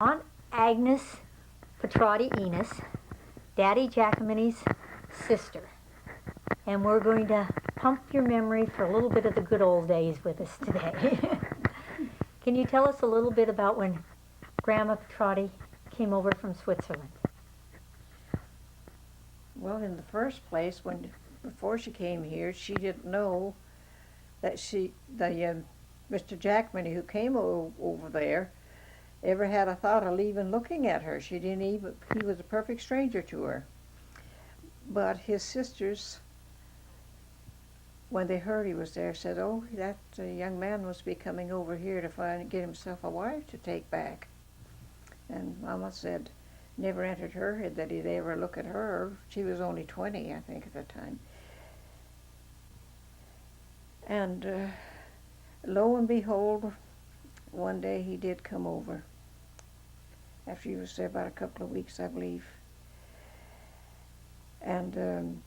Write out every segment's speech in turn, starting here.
Aunt Agnes Pedrotti Enos, Daddy Giacomini's sister. And we're going to pump your memory for a little bit of the good old days with us today. Can you tell us a little bit about when Grandma Pedrotti came over from Switzerland? Well, in the first place, before she came here, she didn't know that Mr. Giacomini, who came over there, ever had a thought of even looking at her. He was a perfect stranger to her. But his sisters, when they heard he was there, said, "Oh, that young man must be coming over here to get himself a wife to take back." And Mama said, never entered her head that he'd ever look at her. She was only 20, I think, at the time. And lo and behold, one day he did come over. After he was there about a couple of weeks, I believe. And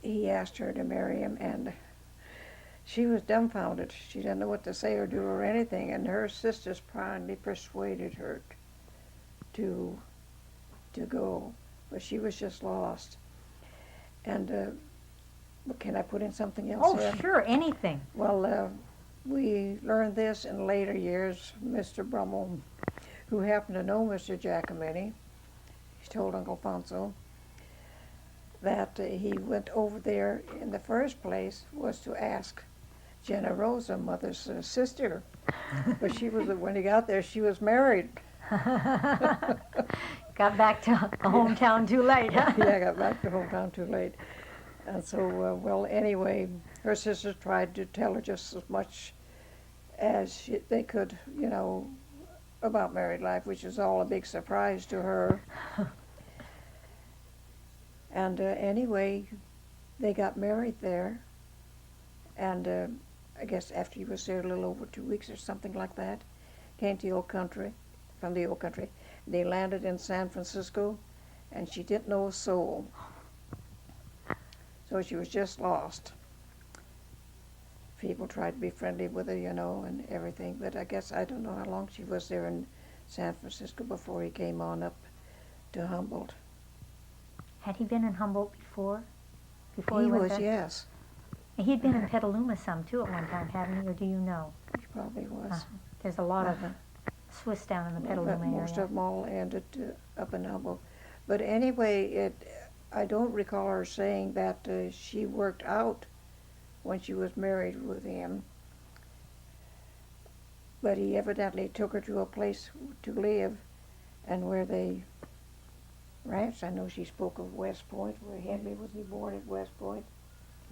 he asked her to marry him, and she was dumbfounded. She didn't know what to say or do or anything, and her sisters finally persuaded her to go, but she was just lost. And can I put in something else? Oh, sure, anything. Well, we learned this in later years. Mr. Brummel, who happened to know Mr. Giacomini, he told Uncle Fonso that he went over there in the first place was to ask Jenna Rosa, Mother's sister, but when he got there, she was married. Got back to the hometown too late, huh? Yeah, got back to hometown too late. And so, well, anyway, her sisters tried to tell her just as much as they could, about married life, which was all a big surprise to her. And anyway, they got married there, and I guess after he was there a little over 2 weeks or something like that, came to the old country, from the old country. They landed in San Francisco, and she didn't know a soul. So she was just lost. People tried to be friendly with her, and everything, but I guess I don't know how long she was there in San Francisco before he came on up to Humboldt. Had he been in Humboldt before? He went was, there? yes. And he'd been in Petaluma some, too, at one time, hadn't he, or do you know? He probably was. There's a lot of Swiss down in the Petaluma area. Most of them all ended up in Humboldt. But anyway, I don't recall her saying that she worked out when she was married with him. But he evidently took her to a place to live, and where they ranched. I know she spoke of West Point, where Henry was he born at West Point?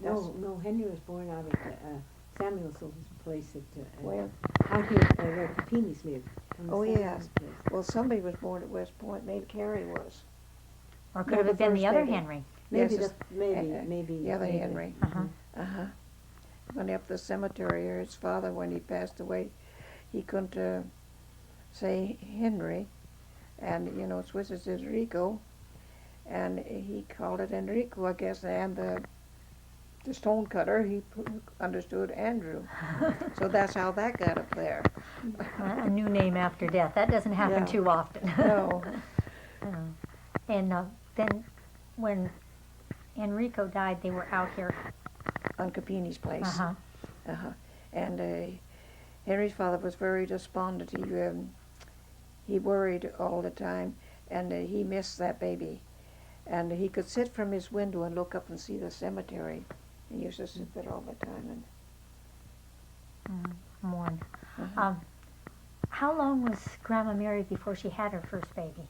No, Henry was born out at Samuelson's place Where? out here where the Peenies lived. Oh, yes. Well, somebody was born at West Point. Maybe Carrie was. Or could have been the first other baby. Henry. Maybe Yes, maybe the other Henry. Uh-huh. Went up the cemetery, or his father, when he passed away, he couldn't say Henry, and Swiss is Enrico, and he called it Enrico, I guess, and the stonecutter, he understood Andrew. So that's how that got up there. A new name after death. That doesn't happen Yeah. too often. No. And then when Enrico died, they were out here. On Capini's place. Uh-huh. And Henry's father was very despondent. He worried all the time, and he missed that baby. And he could sit from his window and look up and see the cemetery. He used to sit there all the time. Mourn. How long was Grandma married before she had her first baby?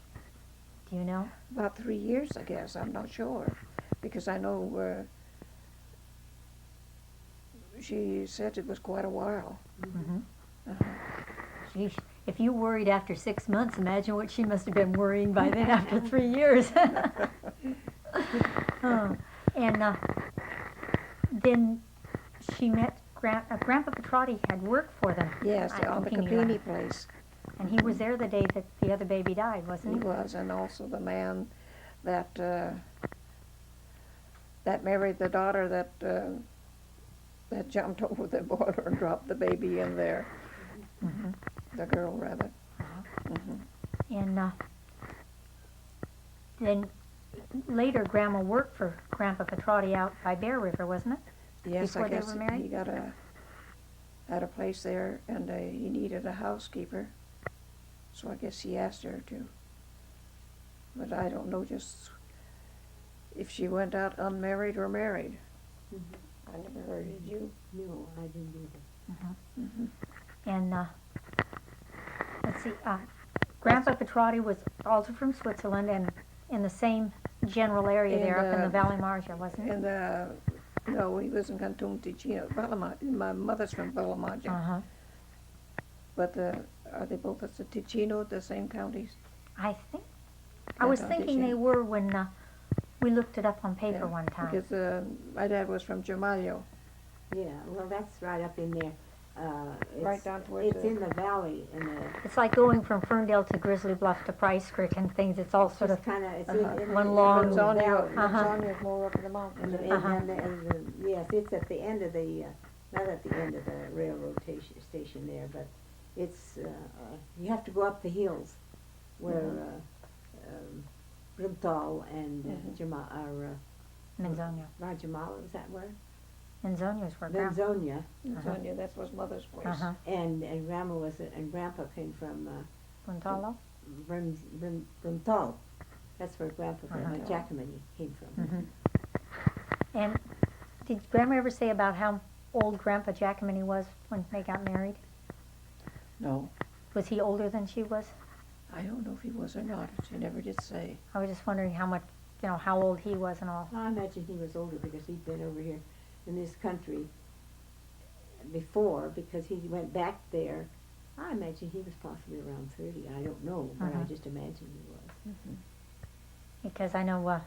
Do you know? About 3 years, I guess. I'm not sure, because I know she said it was quite a while. Sheesh. If you worried after 6 months, imagine what she must have been worrying by then after 3 years. And then she met Grandpa Pedrotti had worked for them. Yes, on the Capini place. And he was there the day that the other baby died, wasn't he? He was, and also the man that that married the daughter that jumped over the boiler and dropped the baby in there. the girl rather. And then later, Grandma worked for Grandpa Pedrotti out by Bear River, wasn't it? Yes, Before I they guess were married? he got had a place there, and he needed a housekeeper. So I guess he asked her to. But I don't know just if she went out unmarried or married. I never heard. Did you? No, I didn't either. And let's see, Grandpa Pedrotti was also from Switzerland and in the same general area there up in the Valley Margia, wasn't it? No, he was in Canton Ticino. My mother's from Bellamaggia. Uh-huh. But are they both at the Ticino, the same counties? I think. I was Canton thinking they Ticino. were when we looked it up on paper Yeah, one time. Because my dad was from Gemaglio. Yeah, well, that's right up in there. Right down towards It's in the valley, and It's like going from Ferndale to Grizzly Bluff to Price Creek and things. It's all sort of. just kind of it's in one the long- valley. Manzanio's more up in the mountains. And, isn't and, it? yes, it's at the end of the, not at the end of the railroad station there, but it's, you have to go up the hills where Brimtal and Manzonio. Rajamala, is that where? Manzonio's where Grandpa. Manzonia, Manzanio, that was mother's place. Uh-huh. and Grandma was, and Grandpa came from Montalo? Brimtal. That's where Grandpa from Uh-huh. Giacomini came from. Mm-hmm. And did Grandma ever say about how old Grandpa Giacomini was when they got married? No, Was he older than she was? I don't know if he was or not. She never did say. I was just wondering how much, how old he was and all. I imagine he was older because he'd been over here in this country before, because he went back there. I imagine he was possibly around 30. I don't know, but I just imagine he was. Because I know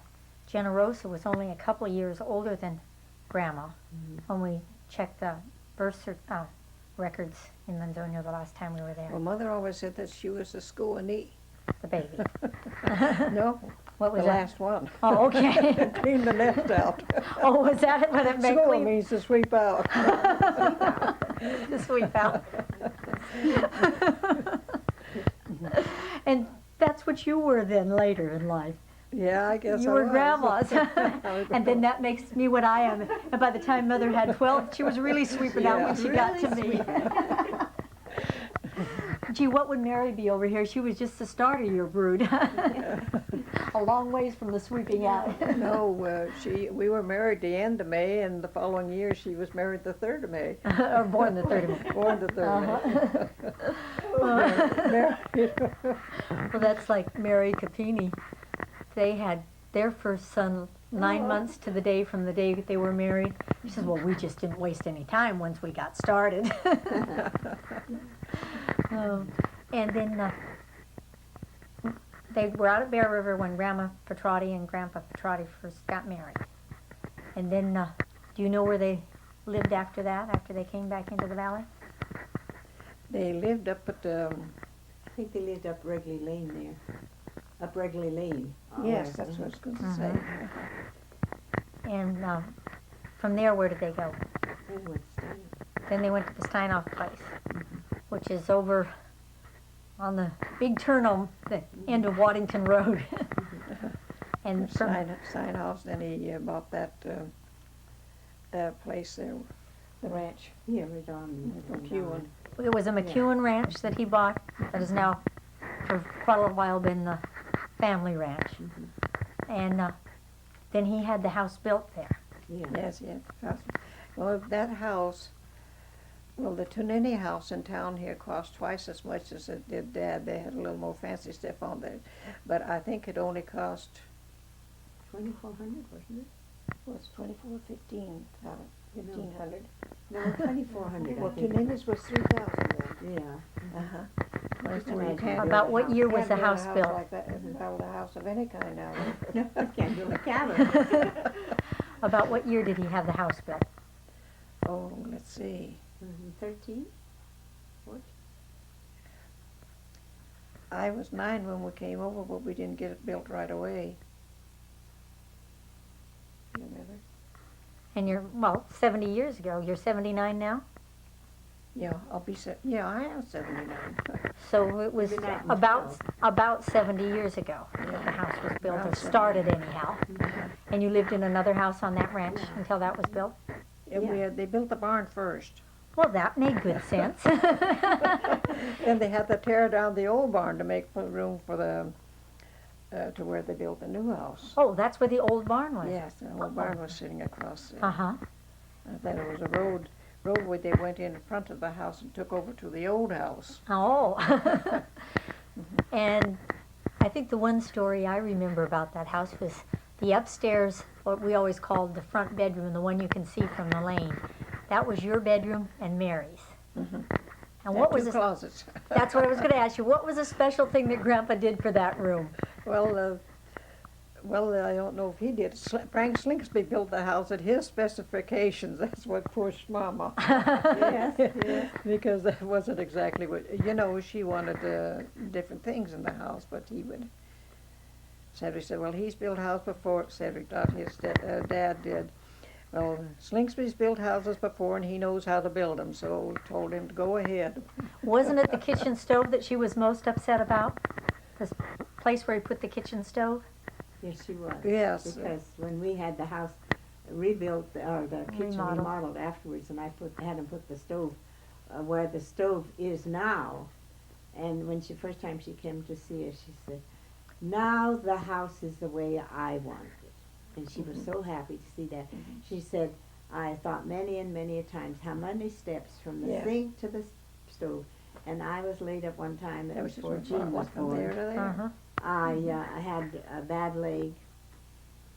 Generosa was only a couple of years older than Grandma when we checked the birth records in Manzonio the last time we were there. Well, Mother always said that she was the schoolnee. The baby. No, What was the that? last one. Oh, okay. Clean the nest out. Oh, was that it? What it meant? School Clean means to sweep out. to sweep out. And that's what you were then later in life. Yeah, I guess You I were was. grandma's. And then that makes me what I am. And by the time Mother had 12, she was really sweeping out when she got to me. Gee, what would Mary be over here? She was just the start of your brood. A long ways from the sweeping out. No, we were married the end of May, and the following year she was married the 3rd of May. Or born the 3rd of May. Born the 3rd of May. Well, that's like Mary Capini. They had their first son 9 months to the day from the day that they were married. She says, well, we just didn't waste any time once we got started. And then they were out at Bear River when Grandma Pedrotti and Grandpa Pedrotti first got married. And then, do you know where they lived after that, after they came back into the valley? They lived up at, I think they lived up Wrigley Lane there. Up Wrigley Lane. yes, that's what I was going to say. And from there, where did they go? Anyway, Then they went to the Steinhoff place, which is over on the big turn on the end of Waddington Road. And from, Sign house, then he bought that place there, the ranch. yeah, right on. McEwen. it was a McEwen ranch that he bought that has now for quite a while been the family ranch. And then he had the house built there. Yeah. Yes, yes. Well, that house, well, the Tonini house in town here cost twice as much as it did Dad. They had a little more fancy stuff on there. But I think it only cost, 2,400, wasn't it? was 1,500. No, 2,400. Well, Tonini's was 3,000 then. Yeah. Uh-huh. Just Well, you imagine. can't About what year was can't the build a house built? like that, build a house of any kind now. No, I can't build a cabin. About what year did he have the house built? Oh, let's see. 13? I was 9 when we came over, but we didn't get it built right away. You remember? And you're, well, 70 years ago. You're 79 now? Yeah, yeah, I am 79. So it was Maybe not in about 70 years ago that the house was built, or Around started anyhow. Mhm. And you lived in another house on that ranch Yeah. until that was built? They built the barn first. Well, that made good sense. Then they had to tear down the old barn to make room for to where they built the new house. Oh, that's where the old barn was? Yes, the old barn was sitting across there. Uh-huh. Then it was a roadway they went in front of the house and took over to the old house. Oh. And I think the one story I remember about that house was the upstairs, what we always called the front bedroom, the one you can see from the lane. That was your bedroom and Mary's. Mhm. And Had what was two this? closets. That's what I was going to ask you. What was a special thing that Grandpa did for that room? Well, I don't know if he did. Frank Slinksby built the house at his specifications. That's what pushed Mama. Yes, yes. Because that wasn't exactly what, she wanted different things in the house, but Cedric said, well, he's built a house before. Cedric thought his dad did. Well, Slinksby's built houses before and he knows how to build them, so told him to go ahead. Wasn't it the kitchen stove that she was most upset about? This place where he put the kitchen stove? Yes, she was. Yes. Because when we had the house rebuilt, or the kitchen Remodeled. remodeled afterwards, and I had him put the stove where the stove is now, and when first time she came to see us, she said, now the house is the way I want it. And she was so happy to see that. She said, I thought many and many a times how many steps from the Yes. sink to the stove. And I was laid up one time That was before just Jean was from there born. to there. Uh-huh. I had a bad leg,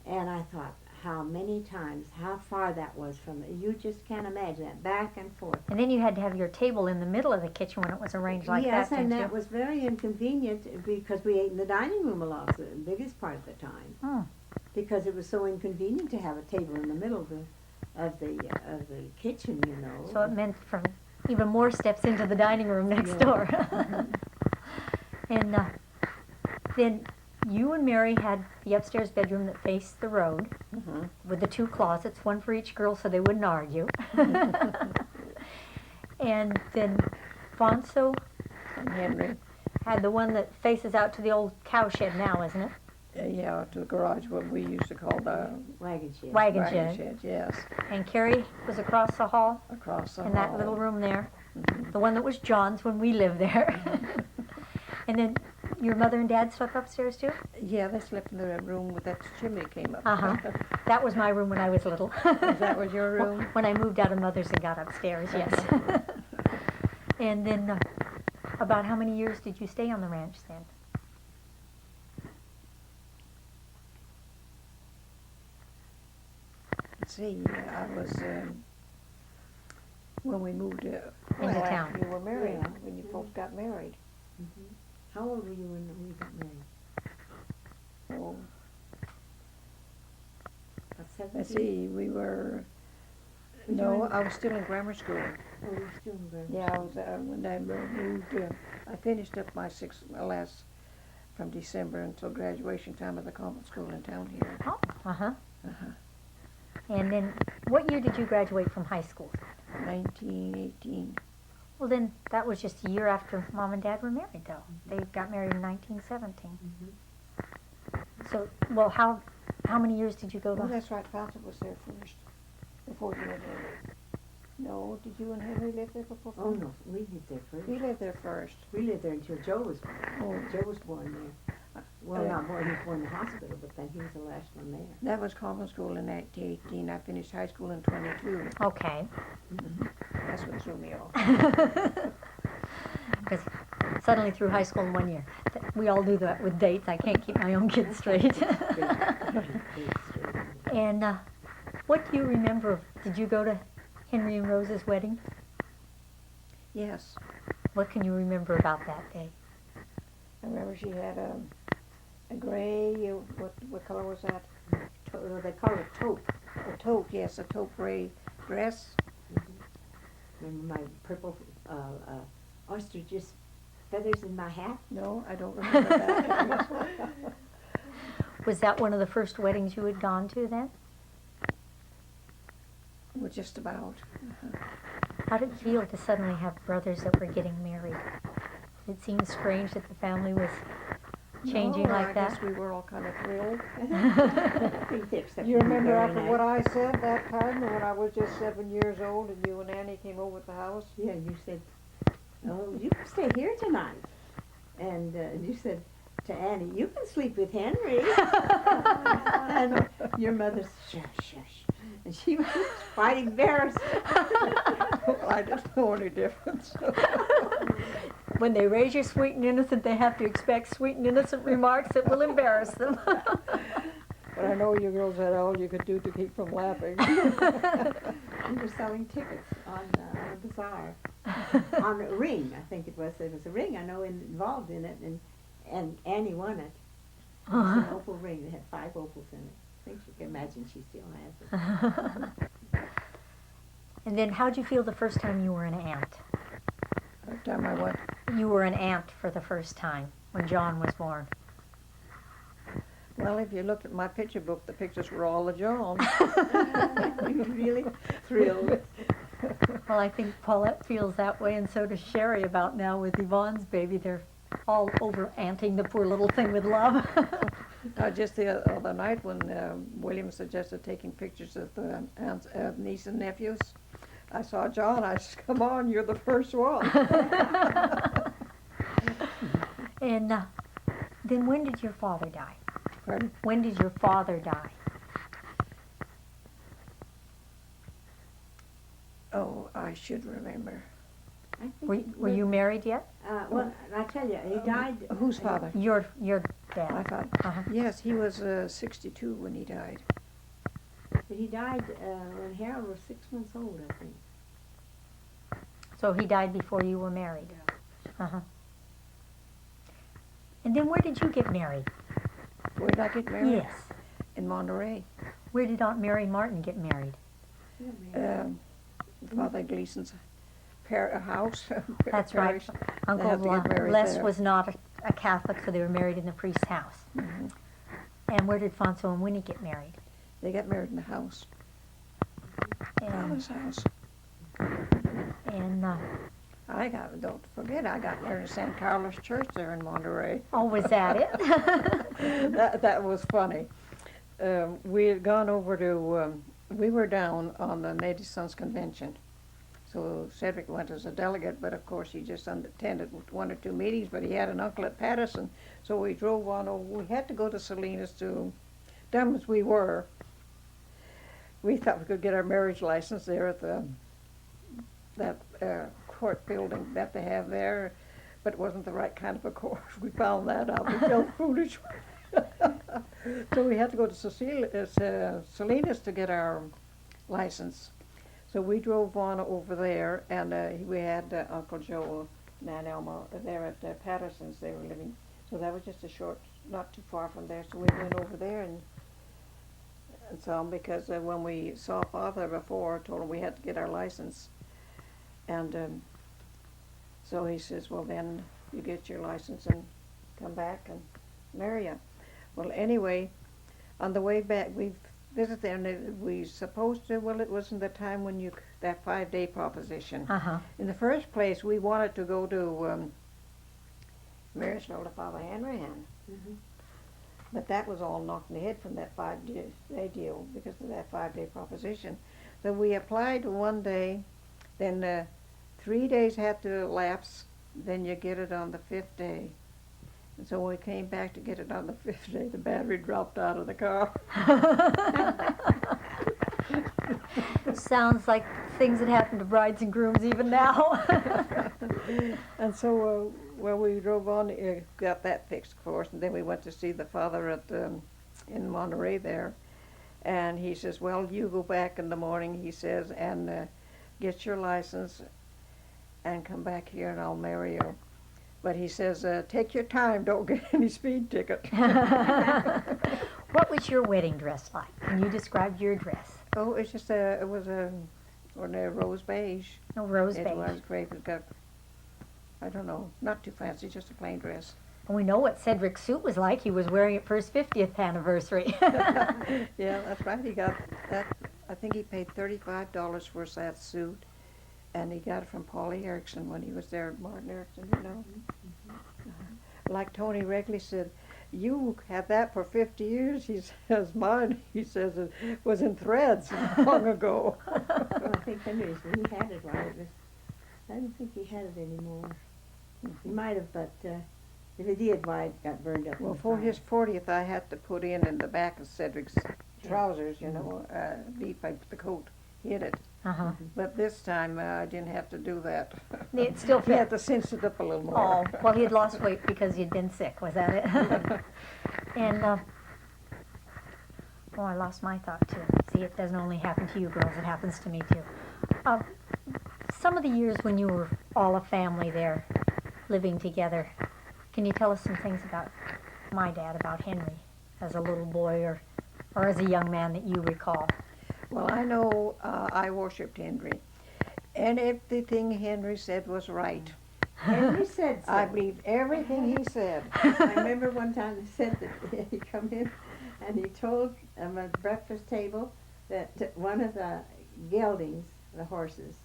and I thought how many times, how far that was from it. You just can't imagine that, back and forth. And then you had to have your table in the middle of the kitchen when it was arranged like Yes, that, and didn't that you? was very inconvenient because we ate in the dining room a lot, the biggest part of the time. Hmm. Because it was so inconvenient to have a table in the middle of the kitchen, So it meant from even more steps into the dining room next Yeah. door. And then you and Mary had the upstairs bedroom that faced the road Mhm. with the two closets, one for each girl so they wouldn't argue. And then Fonso And Henry, had the one that faces out to the old cow shed now, isn't it? yeah, to the garage, what we used to call the wagon shed. Wagon wagon shed. shed, yes, And Carrie was across the hall across the in hall. that little room there. Mhm. The one that was John's when we lived there. And then your mother and dad slept upstairs too? Yeah, they slept in the room with that chimney came up. Uh-huh. That was my room when I was little. That was your room? When I moved out of mother's and got upstairs, yes. And then about how many years did you stay on the ranch then? Let's see, I was, when we moved Into well, town. after you were married, Yeah. when you folks got married. How old were you when we got married? Oh, About 17? let's see, we were, Was you no, in- I was still in grammar school. Oh, you were still in grammar Yeah, I was, when I moved, I finished up my last, from December until graduation time of the convent school in town here. Oh, uh-huh. Uh-huh. And then what year did you graduate from high school? 1918. Well, then that was just a year after Mom and Dad were married, though. They got married in 1917. So, well, how many years did you go Oh, to? that's right, Fountain was there first, before you and Henry. No, did you and Henry live there before? Oh, no, we lived there first. We lived there first. We lived there until Joe was born. Oh. Joe was born there. Well, not born, he was born in the hospital, but then he was the last one there. That was convent school in 1918. I finished high school in 22. Okay. That's what threw me off. Because suddenly through high school in 1 year. We all do that with dates. I can't keep my own kids straight. And what do you remember? Did you go to Henry and Rose's wedding? Yes, What can you remember about that day? I remember she had a gray, what color was that? They call it taupe. A taupe, yes, a taupe gray dress. Remember my purple ostrich feathers in my hat? No, I don't remember that. Was that one of the first weddings you had gone to then? Well, just about. How did it feel to suddenly have brothers that were getting married? It seemed strange that the family was changing No, like I that. guess we were all kind of thrilled. I think they accepted You me remember very after what nice. I said that time when I was just 7 years old and you and Annie came over to the house? Yeah, you said, "Oh, you can stay here tonight," and you said to Annie, "You can sleep with Henry." And your mother said, "Shush, shush," and she was quite embarrassed. Well, I didn't know any difference. When they raise you sweet and innocent, they have to expect sweet and innocent remarks that will embarrass them. But I know you girls had all you could do to keep from laughing. We were selling tickets on a bazaar, on a ring, I think it was. There was a ring, I know, involved in it, and Annie won it. It was an opal ring. They had 5 opals in it. I think you can imagine she still has it. And then how'd you feel the first time you were an aunt? Every time I went, You were an aunt for the first time when John was born. well, if you looked at my picture book, the pictures were all of John. You were really thrilled. Well, I think Paulette feels that way, and so does Sherry about now with Yvonne's baby. They're all over aunting the poor little thing with love. Just the other night when William suggested taking pictures of the aunts, niece and nephews, I saw John. I said, "Come on, you're the first one." And then when did your father die? Pardon? When did your father die? Oh, I should remember. I think Were, it were was- you married yet? Well, I tell you, he died. Whose father? Your My dad. father. Uh-huh. Yes, he was 62 when he died. But he died when Harold was 6 months old, I think. So he died before you were married. Uh-huh. And then where did you get married? Where did I get married? Yes. In Monterey. Where did Aunt Mary Martin get married? Father Gleason's house. That's right. parish. Uncle had to get married Les there. was not a Catholic, so they were married in the priest's house. Mhm. And where did Fonso and Winnie get married? They got married in the house. And, Father's house. and Don't forget, I got married in San Carlos Church there in Monterey. oh, was that it? That was funny. We had gone over to, we were down on the Native Sons Convention. So Cedric went as a delegate, but of course he just attended 1 or 2 meetings, but he had an uncle at Patterson. So we drove on over. We had to go to Salinas to, dumb as we were, we thought we could get our marriage license there at that court building that they have there, but it wasn't the right kind of a court. We found that out. We felt foolish. So we had to go to Salinas to get our license. So we drove on over there, and we had Uncle Joe and Aunt Elma there at Patterson's. They were living. So that was just a short, not too far from there. So we went over there and saw him because when we saw Father before, told him we had to get our license. And so he says, well, then you get your license and come back and marry you. Well, anyway, on the way back, we visited there, and we supposed to, well, it wasn't the time when that 5-day proposition. Uh-huh. In the first place, we wanted to go to Marysville to Father Henry Hand. Mhm. But that was all knocked in the head from that 5-day deal because of that 5-day proposition. So we applied 1 day, then 3 days had to elapse, then you get it on the 5th day. And so when we came back to get it on the 5th day, the battery dropped out of the car. Sounds like things that happen to brides and grooms even now. And so, well, we drove on, got that fixed, of course, and then we went to see the father in Monterey there. And he says, well, you go back in the morning, he says, and get your license and come back here and I'll marry you. But he says, take your time, don't get any speed ticket. What was your wedding dress like? Can you describe your dress? Oh, it's just it was a ordinary rose beige. No, rose It beige. was great. It got, I don't know, not too fancy, just a plain dress. And we know what Cedric's suit was like. He was wearing it for his 50th anniversary. Yeah, that's right. He got that. I think he paid $35 for that suit, And he got it from Paulie Erickson when he was there at Martin Erickson, you know. Like Tony Regley said, you had that for 50 years. He says, mine, he says, it was in threads long ago. Well, I think Henry's, when he had it, right, it was, I don't think he had it anymore. He might have, but if he did, why it got burned up. in Well, the for fire. his 40th, I had to put in the back of Cedric's trousers, you know, deep like the coat hid it. Uh-huh. But this time, I didn't have to do that. It still He had fit. to cinch it up a little more. Oh, well, he'd lost weight because he'd been sick. Was that it? And, oh, I lost my thought, too. See, it doesn't only happen to you girls, it happens to me, too. Some of the years when you were all a family there, living together, can you tell us some things about my dad, about Henry, as a little boy or as a young man that you recall? Well, I know I worshipped Henry, and everything Henry said was right. Henry said so. I believed everything he said. I remember one time he said that he come in and he told at the breakfast table that one of the geldings, the horses,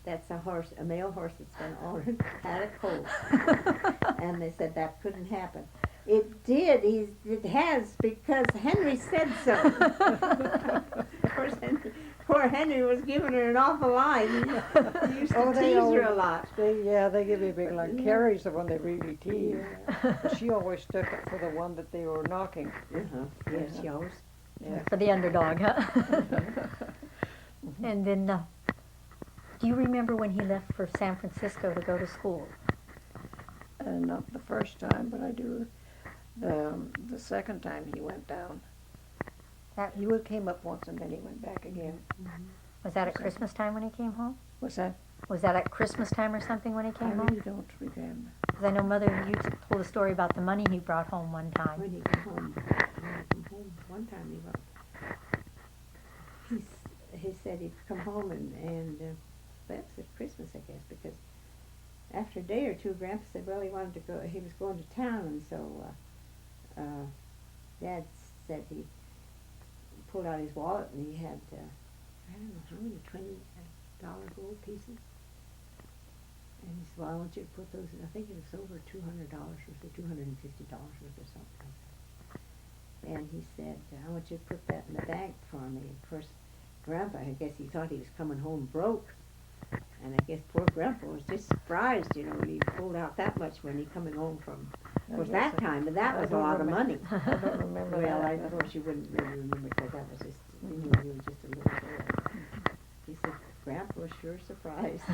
that's a male horse that's been ordered, had a cold. And they said that couldn't happen. It did. It has because Henry said so. Of course, poor Henry was giving her an awful line. He used to tease her a lot. They give me big like Yeah. Carrie's the one they really tease. But she always stuck up for the one that they were knocking. Yes, she always. Yeah. For the underdog, huh? And then, do you remember when he left for San Francisco to go to school? Not the first time, but I do the second time he went down. He came up once and then he went back again. Was that at Christmas time when he came home? What's that? Was that at Christmas time or something when he I came home? really don't remember. Because I know Mother, you told a story about the money he brought home one time. When he came home, one time he wrote. He said he'd come home and that was at Christmas, I guess, because after a day or two, Grandpa said, well, he wanted to go. He was going to town, and so Dad said he pulled out his wallet and he had I don't know how many $20 gold pieces. And he said, well, I want you to put those in. I think it was over $200 worth, or $250 worth or something like that. And he said, I want you to put that in the bank for me. Of course, Grandpa, I guess he thought he was coming home broke. And I guess poor Grandpa was just surprised, you know, when he pulled out that much when he coming home from, of course, that time, but that was a lot of money. I don't remember Well, that. of course, you wouldn't really remember because that was just, you know, he was just a little boy. He said, Grandpa was sure surprised.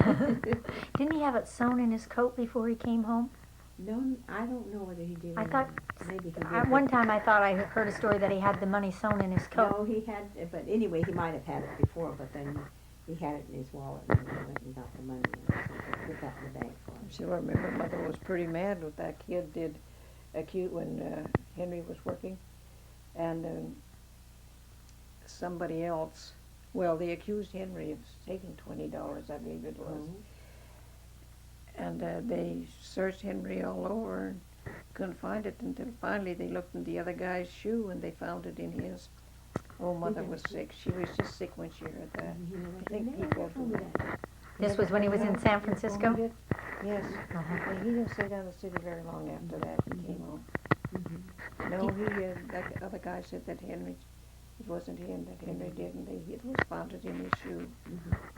Didn't he have it sewn in his coat before he came home? No, I don't know whether he did. I or thought, not. Maybe he did. at one time I thought I heard a story that he had the money sewn in his coat. No, he had, but anyway, he might have had it before, but then he had it in his wallet and he went and got the money and put that in the bank for him. So I remember Mother was pretty mad with that kid did acute when Henry was working. And somebody else, well, they accused Henry of taking $20, I believe it was. Mhm. And they searched Henry all over and couldn't find it until finally they looked in the other guy's shoe and they found it in his. Oh, Mother was sick. She was just sick when she heard that. You know, I think he never people told do me that. This was when he was in San Francisco? Yes. Uh-huh. And he didn't stay down the city very long after that. He came home. Mhm. No, that other guy said that Henry, it wasn't him, that Henry didn't. It was found it in his shoe.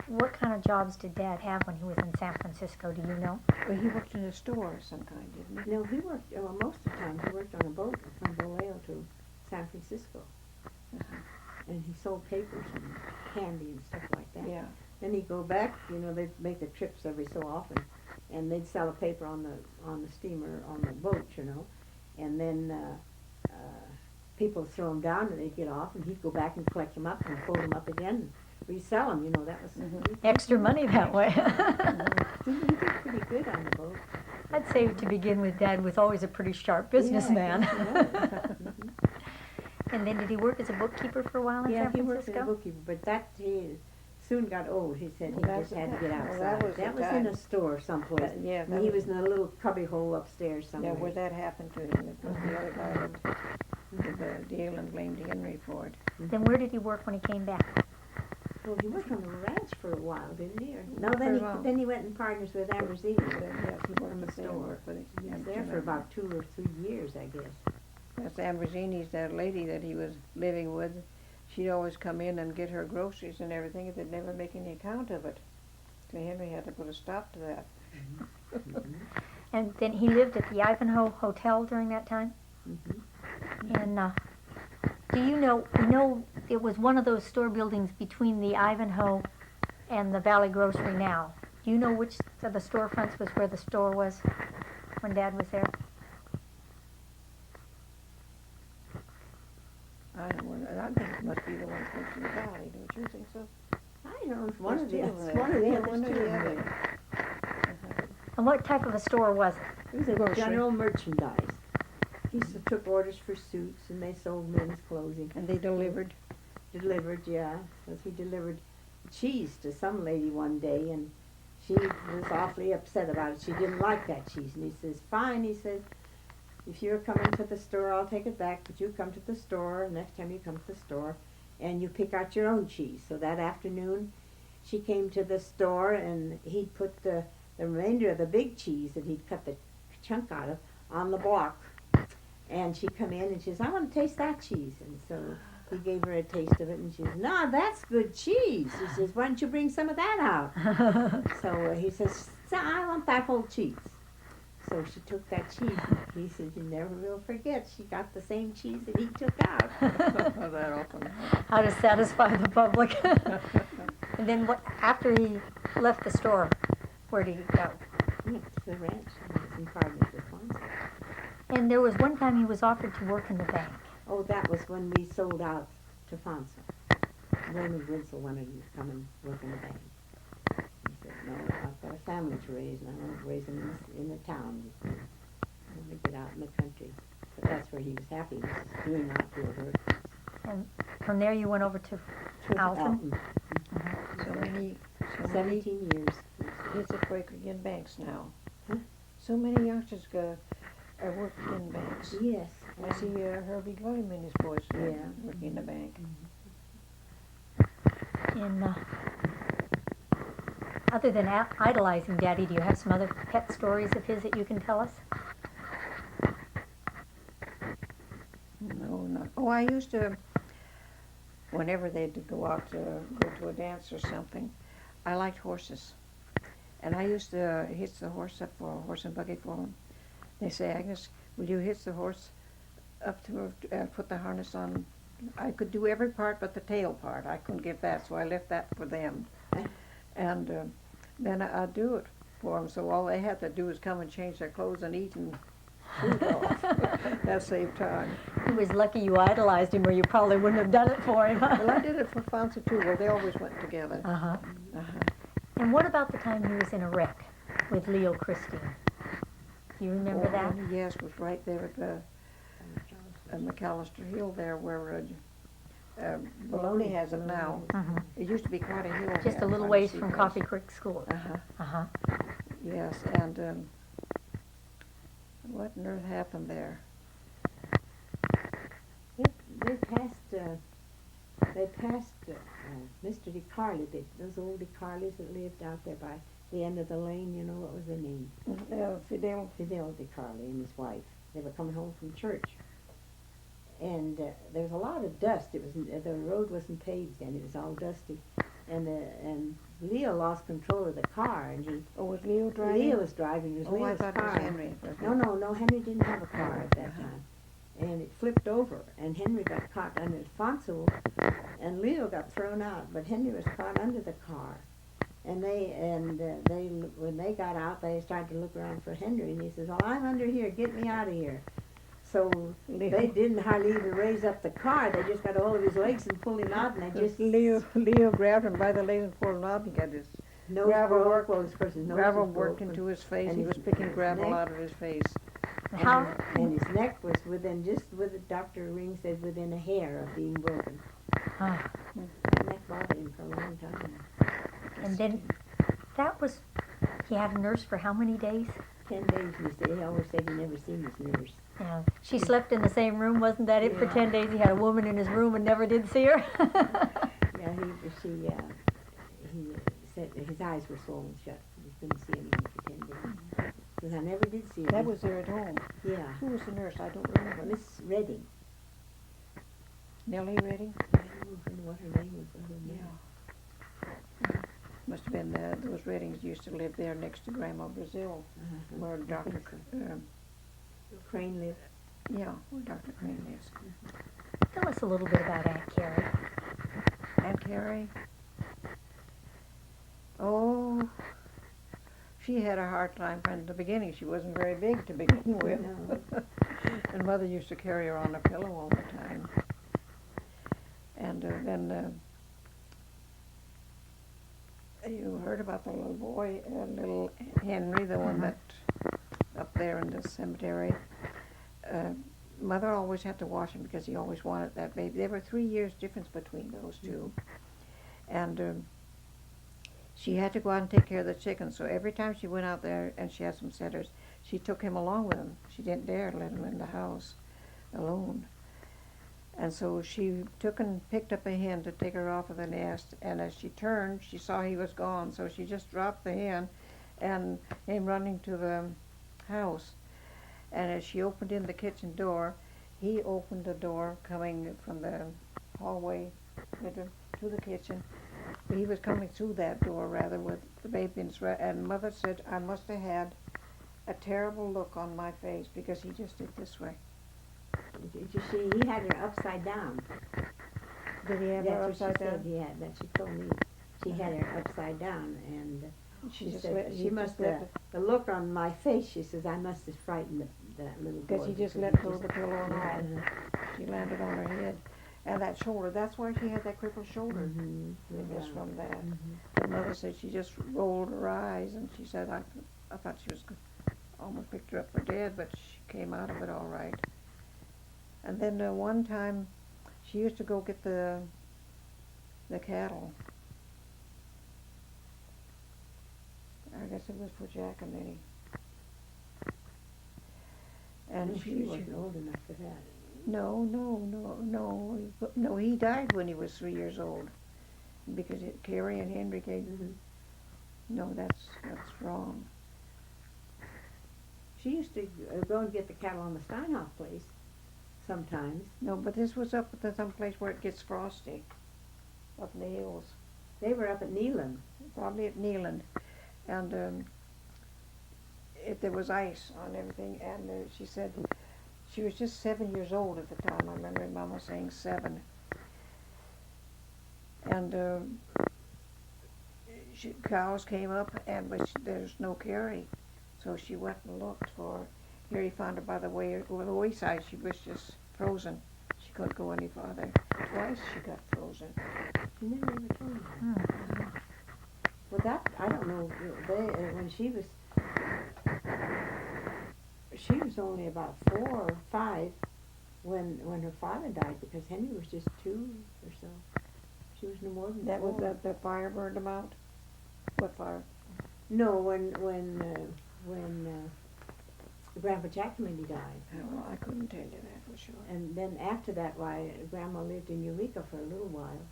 What kind of jobs did Dad have when he was in San Francisco, do you know? Well, he worked in a store of some kind, didn't he? No, he worked, well, most of the time he worked on a boat from Vallejo to San Francisco. And he sold papers and candy and stuff like that. Yeah. Then he'd go back, you know, they'd make the trips every so often, and they'd sell a paper on the steamer, on the boat, you know, and then people throw them down and they'd get off, and he'd go back and collect them up and fold them up again, and resell them, you know, that was, Extra money that way. he did pretty good on the boat. I'd say to begin with, Dad was always a pretty sharp businessman. Yeah, I guess he was. And then did he work as a bookkeeper for a while in Yeah, San he worked as a Francisco? bookkeeper, but that he soon got old. He said he Well, just that's- had to get well, outside. that was the in time. a store someplace. Yeah, And he was in a little cubby hole upstairs yeah, somewhere. where that happened to him. It was the other guy that did the deal and blamed Henry for it. Then where did he work when he came back? Well, he worked on the ranch for a while, didn't he? Or, no, For a while. then he went and partners with Ambrosini. Yes, he worked On the at the store. but He was there for about 2 or 3 years, I guess. That's Ambrosini's, that lady that he was living with. She'd always come in and get her groceries and everything, and they'd never make any account of it. So Henry had to put a stop to that. And then he lived at the Ivanhoe Hotel during that time? And do you know it was one of those store buildings between the Ivanhoe and the Valley Grocery now. Do you know which of the storefronts was where the store was when Dad was there? I don't know. I think it must be the one close to the valley. Don't you think so? I don't know, it's one of the, There's two it's of one of the them. others One or too. the other. And what type of a store was it? It was a Grocery. general merchandise. He took orders for suits and they sold men's clothing. And they delivered. Delivered, yeah. Because he delivered cheese to some lady one day and she was awfully upset about it. She didn't like that cheese. And he says, fine, he says, if you're coming to the store, I'll take it back, but you come to the store, next time you come to the store, and you pick out your own cheese. So that afternoon, she came to the store and he'd put the remainder of the big cheese that he'd cut the chunk out of on the block. And she come in and she says, I want to taste that cheese. And so he gave her a taste of it and she says, no, that's good cheese. He says, why don't you bring some of that out? So he says, I want that whole cheese. So she took that cheese. He said, you never will forget. She got the same cheese that he took out. That often. How to satisfy the public. And then after he left the store, where did he go? He went to the ranch and was in partners with Fonzie. And there was one time he was offered to work in the bank. Oh, that was when we sold out to Fonso. Raymond Winslow wanted him to come and work in the bank. He said, no, I've got a family to raise, and I won't raise them in the town. He said, I want to get out in the country. But that's where he was happy, was doing outfield work. And from there you went over to Alton? So many 17 years. kids at Quaker in banks now. Huh? So many youngsters are working in banks. Yes. I see Herbie Gloim and his boys working in the bank. And other than idolizing Daddy, do you have some other pet stories of his that you can tell us? No, not. Oh, I used to, whenever they'd go out to go to a dance or something, I liked horses. And I used to hitch the horse up for a horse and buggy for them. They say, Agnes, will you hitch the horse up to put the harness on? I could do every part but the tail part. I couldn't get that, so I left that for them. And then I'd do it for them, so all they had to do was come and change their clothes and eat and shoot off. That saved time. He was lucky you idolized him, or you probably wouldn't have done it for him. Well, I did it for Fonsa too. Well, they always went together. Uh-huh. Uh-huh. And what about the time he was in a wreck with Leo Christine? Do you remember that? Yes, it was right there at the McAllister Hill there where Bologna has them now. Uh-huh. It used to be quite a hill. Just there, a little quite ways steep from place. Coffee Creek School. Uh-huh. Uh-huh. Yes, and what on earth happened there? They passed Mr. DeCarli, those old DeCarlis that lived out there by the end of the lane, you know, what was their name? Fidel. Fidel DeCarli and his wife. They were coming home from church. And there was a lot of dust. It was the road wasn't paved then. It was all dusty. And Leo lost control of the car. And Oh, was Leo driving? Leo was driving. It was Oh, I Leo's thought car. it was Henry. No, Henry didn't have a car at that time. And it flipped over, and Henry got caught under the console, and Leo got thrown out, but Henry was caught under the car. And when they got out, they started to look around for Henry, and he says, well, I'm under here, get me out of here. So they didn't hardly even raise up the car, they just got a hold of his legs and pulled him out, and they just... Leo grabbed him by the legs and pulled him out. He got his gravel work. Well, of course, his nose gravel was worked broken. into his face. and He his- was picking his gravel neck. out of his face. How? And his neck was within, just with the Dr. Ring said, within a hair of being broken. Ah. That neck bothered him for a long time. And then he had a nurse for how many days? 10 days, he always said he never seen his nurse. Yeah. She slept in the same room, wasn't that it? For Yeah. 10 days he had a woman in his room and never did see her? Yeah, He said his eyes were swollen shut. He couldn't see anyone for 10 days. Because I never did see her. That was there at home. Yeah. Who was the nurse? I don't remember. Miss Redding. Nellie Redding? I don't know what her name was. Other than that. Must have been those Reddings used to live there next to Grandma Brazil, where I Dr. think Crane lived. Yeah, where Dr. Crane lives. Tell us a little bit about Aunt Carrie. Aunt Carrie? Oh, she had a hard time from the beginning. She wasn't very big to begin with. No. And Mother used to carry her on a pillow all the time. And then you heard about the little boy, little Henry, the one that up there in the cemetery. Mother always had to wash him because he always wanted that baby. There were 3 years difference between those two. And she had to go out and take care of the chickens. So every time she went out there and she had some setters, she took him along with him. She didn't dare let him in the house alone. And so she took and picked up a hen to take her off of the nest. And as she turned, she saw he was gone. So she just dropped the hen and came running to the house. And as she opened in the kitchen door, he opened the door coming from the hallway to the kitchen. But he was coming through that door rather with the baby in his and Mother said, I must have had a terrible look on my face because he just did this way. You see, he had her upside down. Did he have That's her what upside she down? said he had. That she told me. She had her upside down, and She she just said let, she must have. The look on my face, she says, I must have frightened that little boy. because he just let go of the pillow and all. She landed on her head. And that shoulder, that's why she had that crippled shoulder. It was from that. The Mother said she just rolled her eyes, and she said, I thought she was almost picked her up for dead, but she came out of it all right. And then one time, she used to go get the cattle. I guess it was for Giacomini. And she wasn't old enough for that. No, he died when he was 3 years old. Because Carrie and Henry came. No, that's wrong. She used to go and get the cattle on the Steinhoff place sometimes. No, but this was up at some place where it gets frosty, up in the hills. They were up at Neeland. Probably at Neeland. And there was ice on everything, and she said she was just 7 years old at the time. I remember Mama saying 7. And cows came up, but there's no Carrie. So she went and looked for. Here he found her by the wayside. She was just frozen. She couldn't go any farther. Twice she got frozen. She never even told me. Well, that I don't know. When she was only about 4 or 5 when her father died, because Henry was just 2 or so. She was no more than 4. That was the fire burned them out. What fire? No, when Grandpa Giacomini died. Oh, I couldn't tell you that for sure. And then after that, Grandma lived in Eureka for a little while.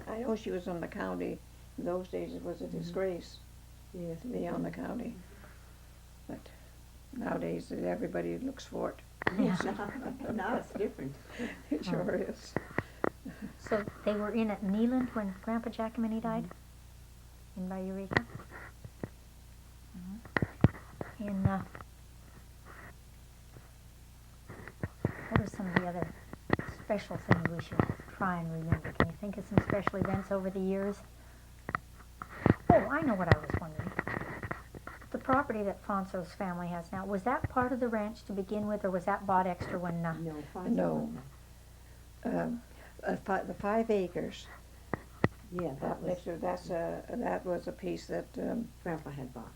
I know she was on the county. In those days it was a disgrace Yes, to be on the county. But nowadays everybody looks for it. Yeah. Now it's different. It sure is. So they were in at Neeland when Grandpa Giacomini died? In by Eureka? And what are some of the other special things we should try and remember? Can you think of some special events over the years? Oh, I know what I was wondering. The property that Fonso's family has now, was that part of the ranch to begin with, or was that bought extra when... No, No. The 5 acres. Yeah, that was Next to that was a piece that Grandpa had bought.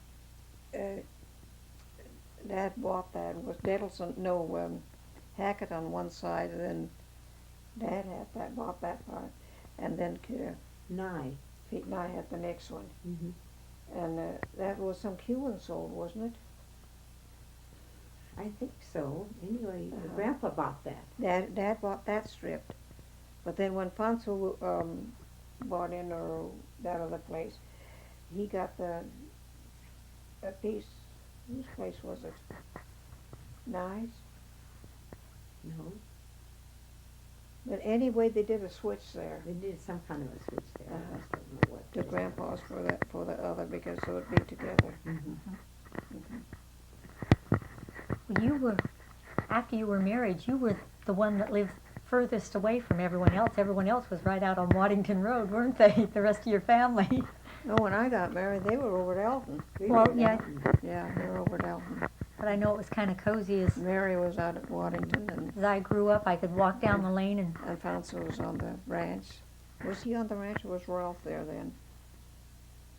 Dad bought that. It was Hackett on one side, and then Dad bought that part, and then Pete and I had the next one. And that was some Cuban sold, wasn't it? I think so. Anyway, Grandpa bought that. Dad bought that stripped, but then when Fonso bought in or that other place. He got a piece, whose place was it? Nice. No, But anyway, they did a switch there. they did some kind of a switch there. I just don't know what. The grandpa's for the other because it would be together. You were, after you were married, you were the one that lived furthest away from everyone else. Everyone else was right out on Waddington Road, weren't they? The rest of your family. No, when I got married, they were over at Elton. Well, yeah, Yeah, they were over at Elton. but I know it was kind of cozy as Mary was out at Waddington, and I grew up. I could walk down the lane and Alfonso was on the ranch. Was he on the ranch or was Ralph there then?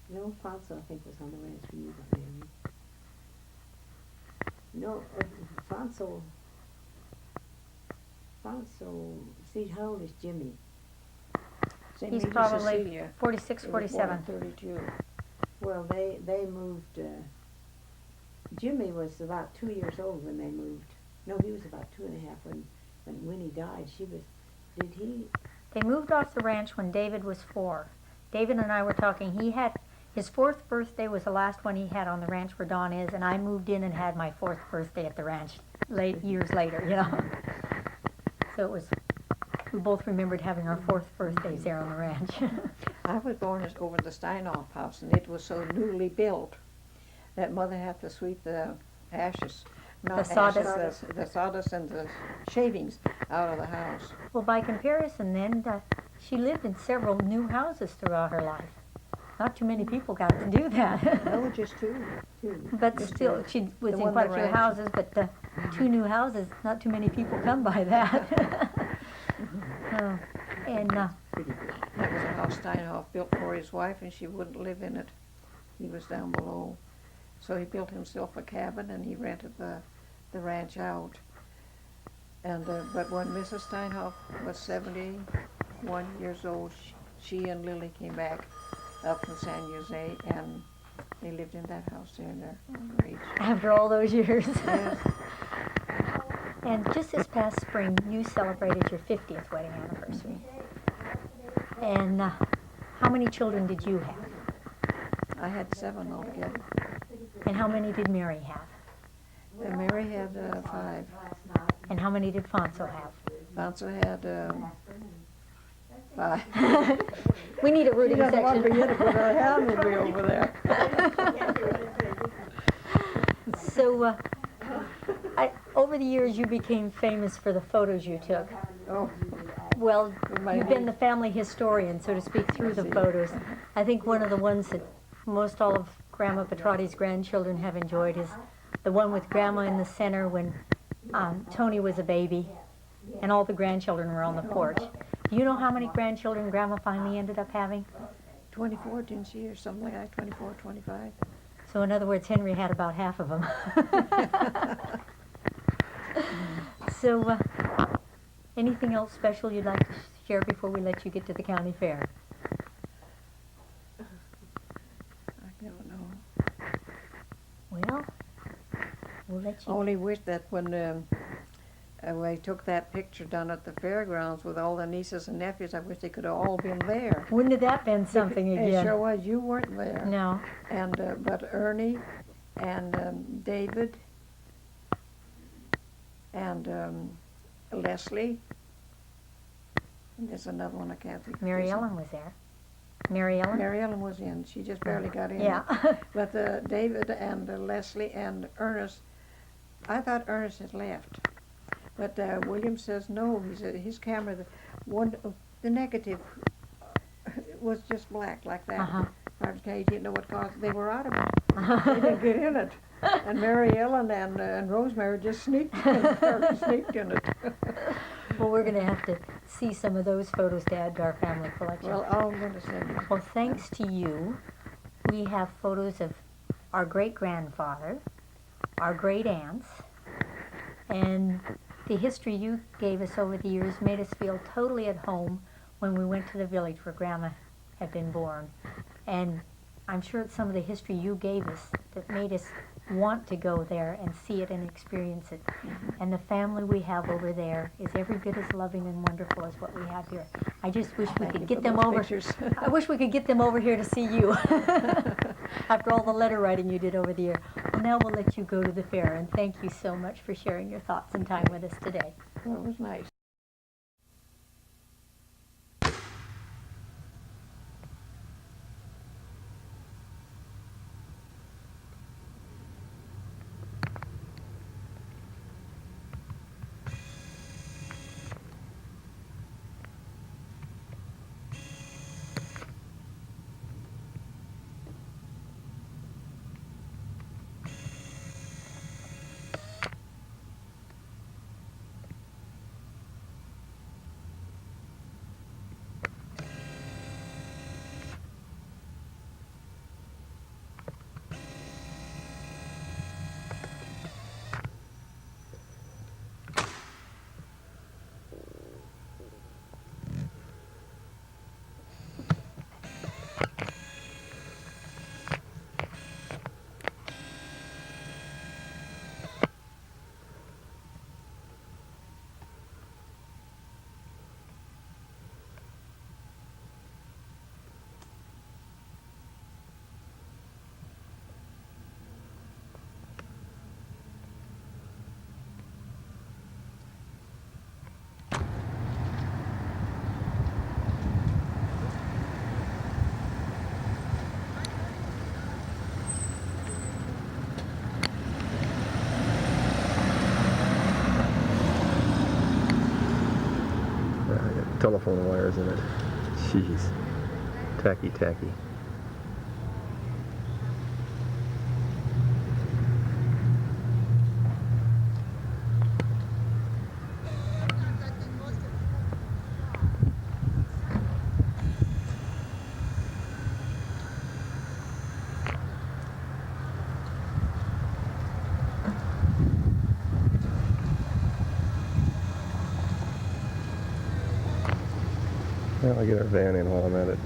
No, Fonso, I think, was on the ranch when you got married. No, Fonso, see, how old is Jimmy? St. he's Rita probably Cecilia. 46, He was born in 47. 32. Well, they moved, Jimmy was about 2 years old when they moved. No, he was about 2.5 when Winnie died. Did he? They moved off the ranch when David was 4. David and I were talking. He had his 4th birthday was the last one he had on the ranch where Dawn is, and I moved in and had my 4th birthday at the ranch years later, you know. So it was, we both remembered having our 4th birthdays there on the ranch. I was born over the Steinhoff house, and it was so newly built that Mother had to sweep the ashes, not The sawdust. ashes, the sawdust and the shavings out of the house. Well, by comparison then, she lived in several new houses throughout her life. Not too many people got to do that. No, just two. But Just still, two. she was The in one quite a the few ranch. houses, but the 2 new houses, not too many people come by that. Oh, and Pretty good. That was a house Steinhoff built for his wife, and she wouldn't live in it. He was down below. So he built himself a cabin, and he rented the ranch out. And but when Mrs. Steinhoff was 71 years old, she and Lily came back up from San Jose, and they lived in that house there in their old age. after all those years. Yes. And just this past spring, you celebrated your 50th wedding anniversary. And how many children did you have? I had 7 altogether. And how many did Mary have? And Mary had 5. And how many did Fonso have? Fonso had 5. We need a She rooting doesn't want section. me in it, but her hand will be over there. So, over the years, you became famous for the photos you took. Oh, Well, my you've been the family historian, so to speak, through the photos. I think one of the ones that most all of Grandma Petrotti's grandchildren have enjoyed is the one with Grandma in the center when Tony was a baby and all the grandchildren were on the porch. Do you know how many grandchildren Grandma finally ended up having? 24, didn't she, or something like that, 24, 25? So in other words, Henry had about half of them. So, anything else special you'd like to share before we let you get to the county fair? I don't know. Well, we'll let you. Only wish that when we took that picture down at the fairgrounds with all the nieces and nephews, I wish they could have all been there. Wouldn't have that been something It again? sure was. You weren't there. No. And but Ernie and David and Leslie. And there's another one I can't think of. Mary Ellen was there. Mary Ellen? Mary Ellen was in. She just barely got in. Yeah. But David and Leslie and Ernest, I thought Ernest had left. But William says no. He said his camera, the negative was just black like that. Uh-huh. He didn't know what caused. They were out of it. They didn't get in it. And Mary Ellen and Rosemary just sneaked in it. Well, we're going to have to see some of those photos to add to our family collection. Well, I'm going to send you. Well, thanks to you, we have photos of our great-grandfather, our great-aunts, and the history you gave us over the years made us feel totally at home when we went to the village where Grandma had been born. And I'm sure it's some of the history you gave us that made us want to go there and see it and experience it. And the family we have over there is every bit as loving and wonderful as what we have here. I just wish we could get them over. I wish we could get them over here to see you. After all the letter writing you did over the year. Well, now we'll let you go to the fair, and thank you so much for sharing your thoughts and time with us today. Well, it was nice. Telephone wires in it. Jeez. Tacky, tacky. Well, I'll get our van in while I'm at it.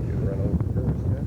You run over first, yeah?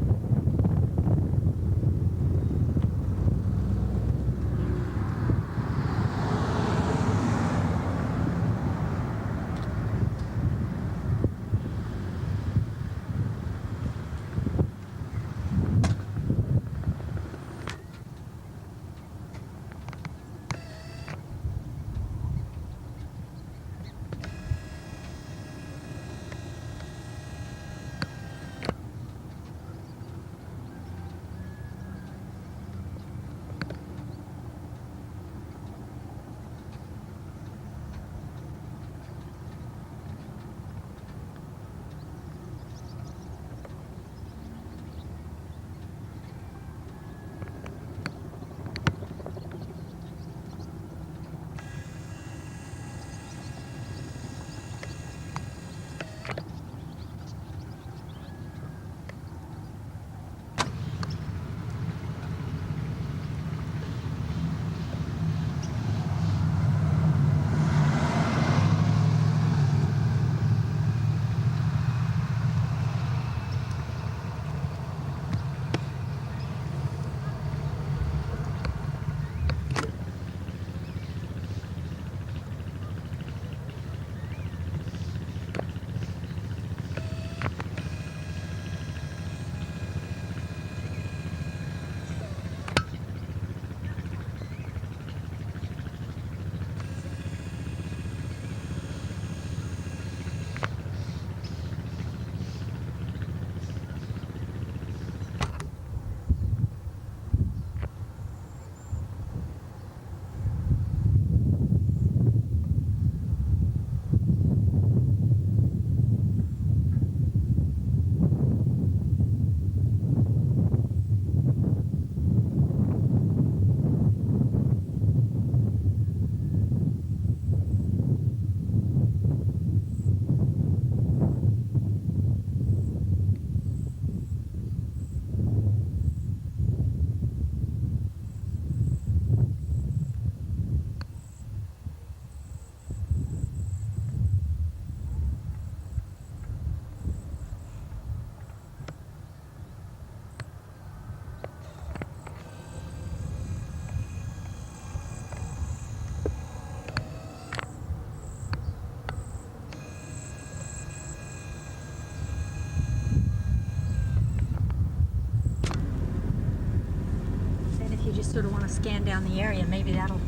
scan down the area. Maybe that'll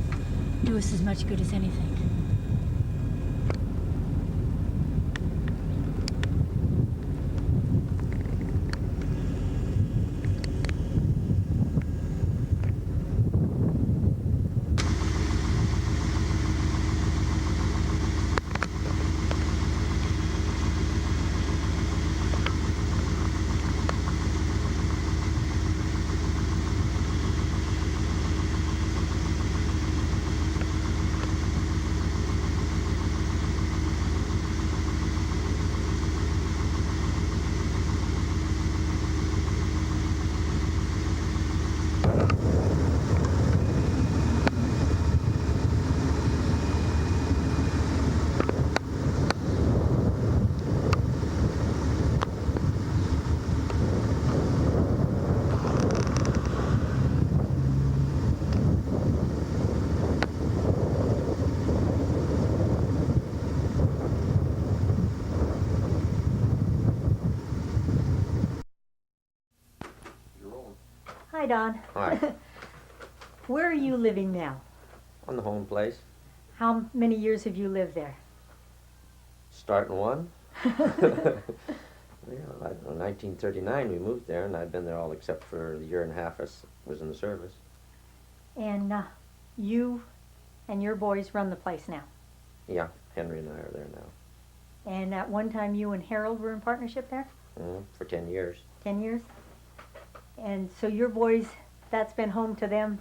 do us as much good as anything. Hi, Don. Hi. Where are you living now? On the home place. How many years have you lived there? Starting one. Yeah, in 1939 we moved there, and I've been there all except for the year and a half I was in the service. And you and your boys run the place now. Yeah, Henry and I are there now. And at one time you and Harold were in partnership there? For 10 years. 10 years? And so your boys, that's been home to them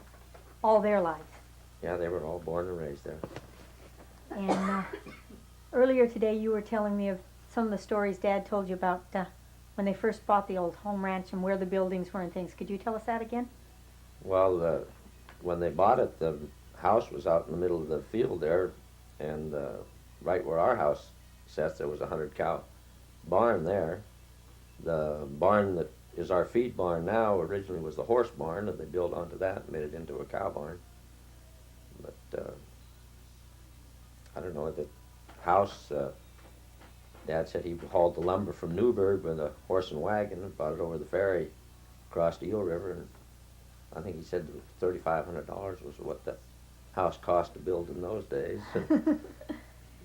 all their lives. Yeah, they were all born and raised there. And earlier today you were telling me of some of the stories Dad told you about when they first bought the old home ranch and where the buildings were and things. Could you tell us that again? Well, when they bought it, the house was out in the middle of the field there, and right where our house sits, there was a 100-cow barn there. The barn that is our feed barn now originally was the horse barn, and they built onto that and made it into a cow barn. But I don't know, the house, Dad said he hauled the lumber from Newburgh with a horse and wagon and brought it over the ferry across the Eel River, and I think he said $3,500 was what the house cost to build in those days. And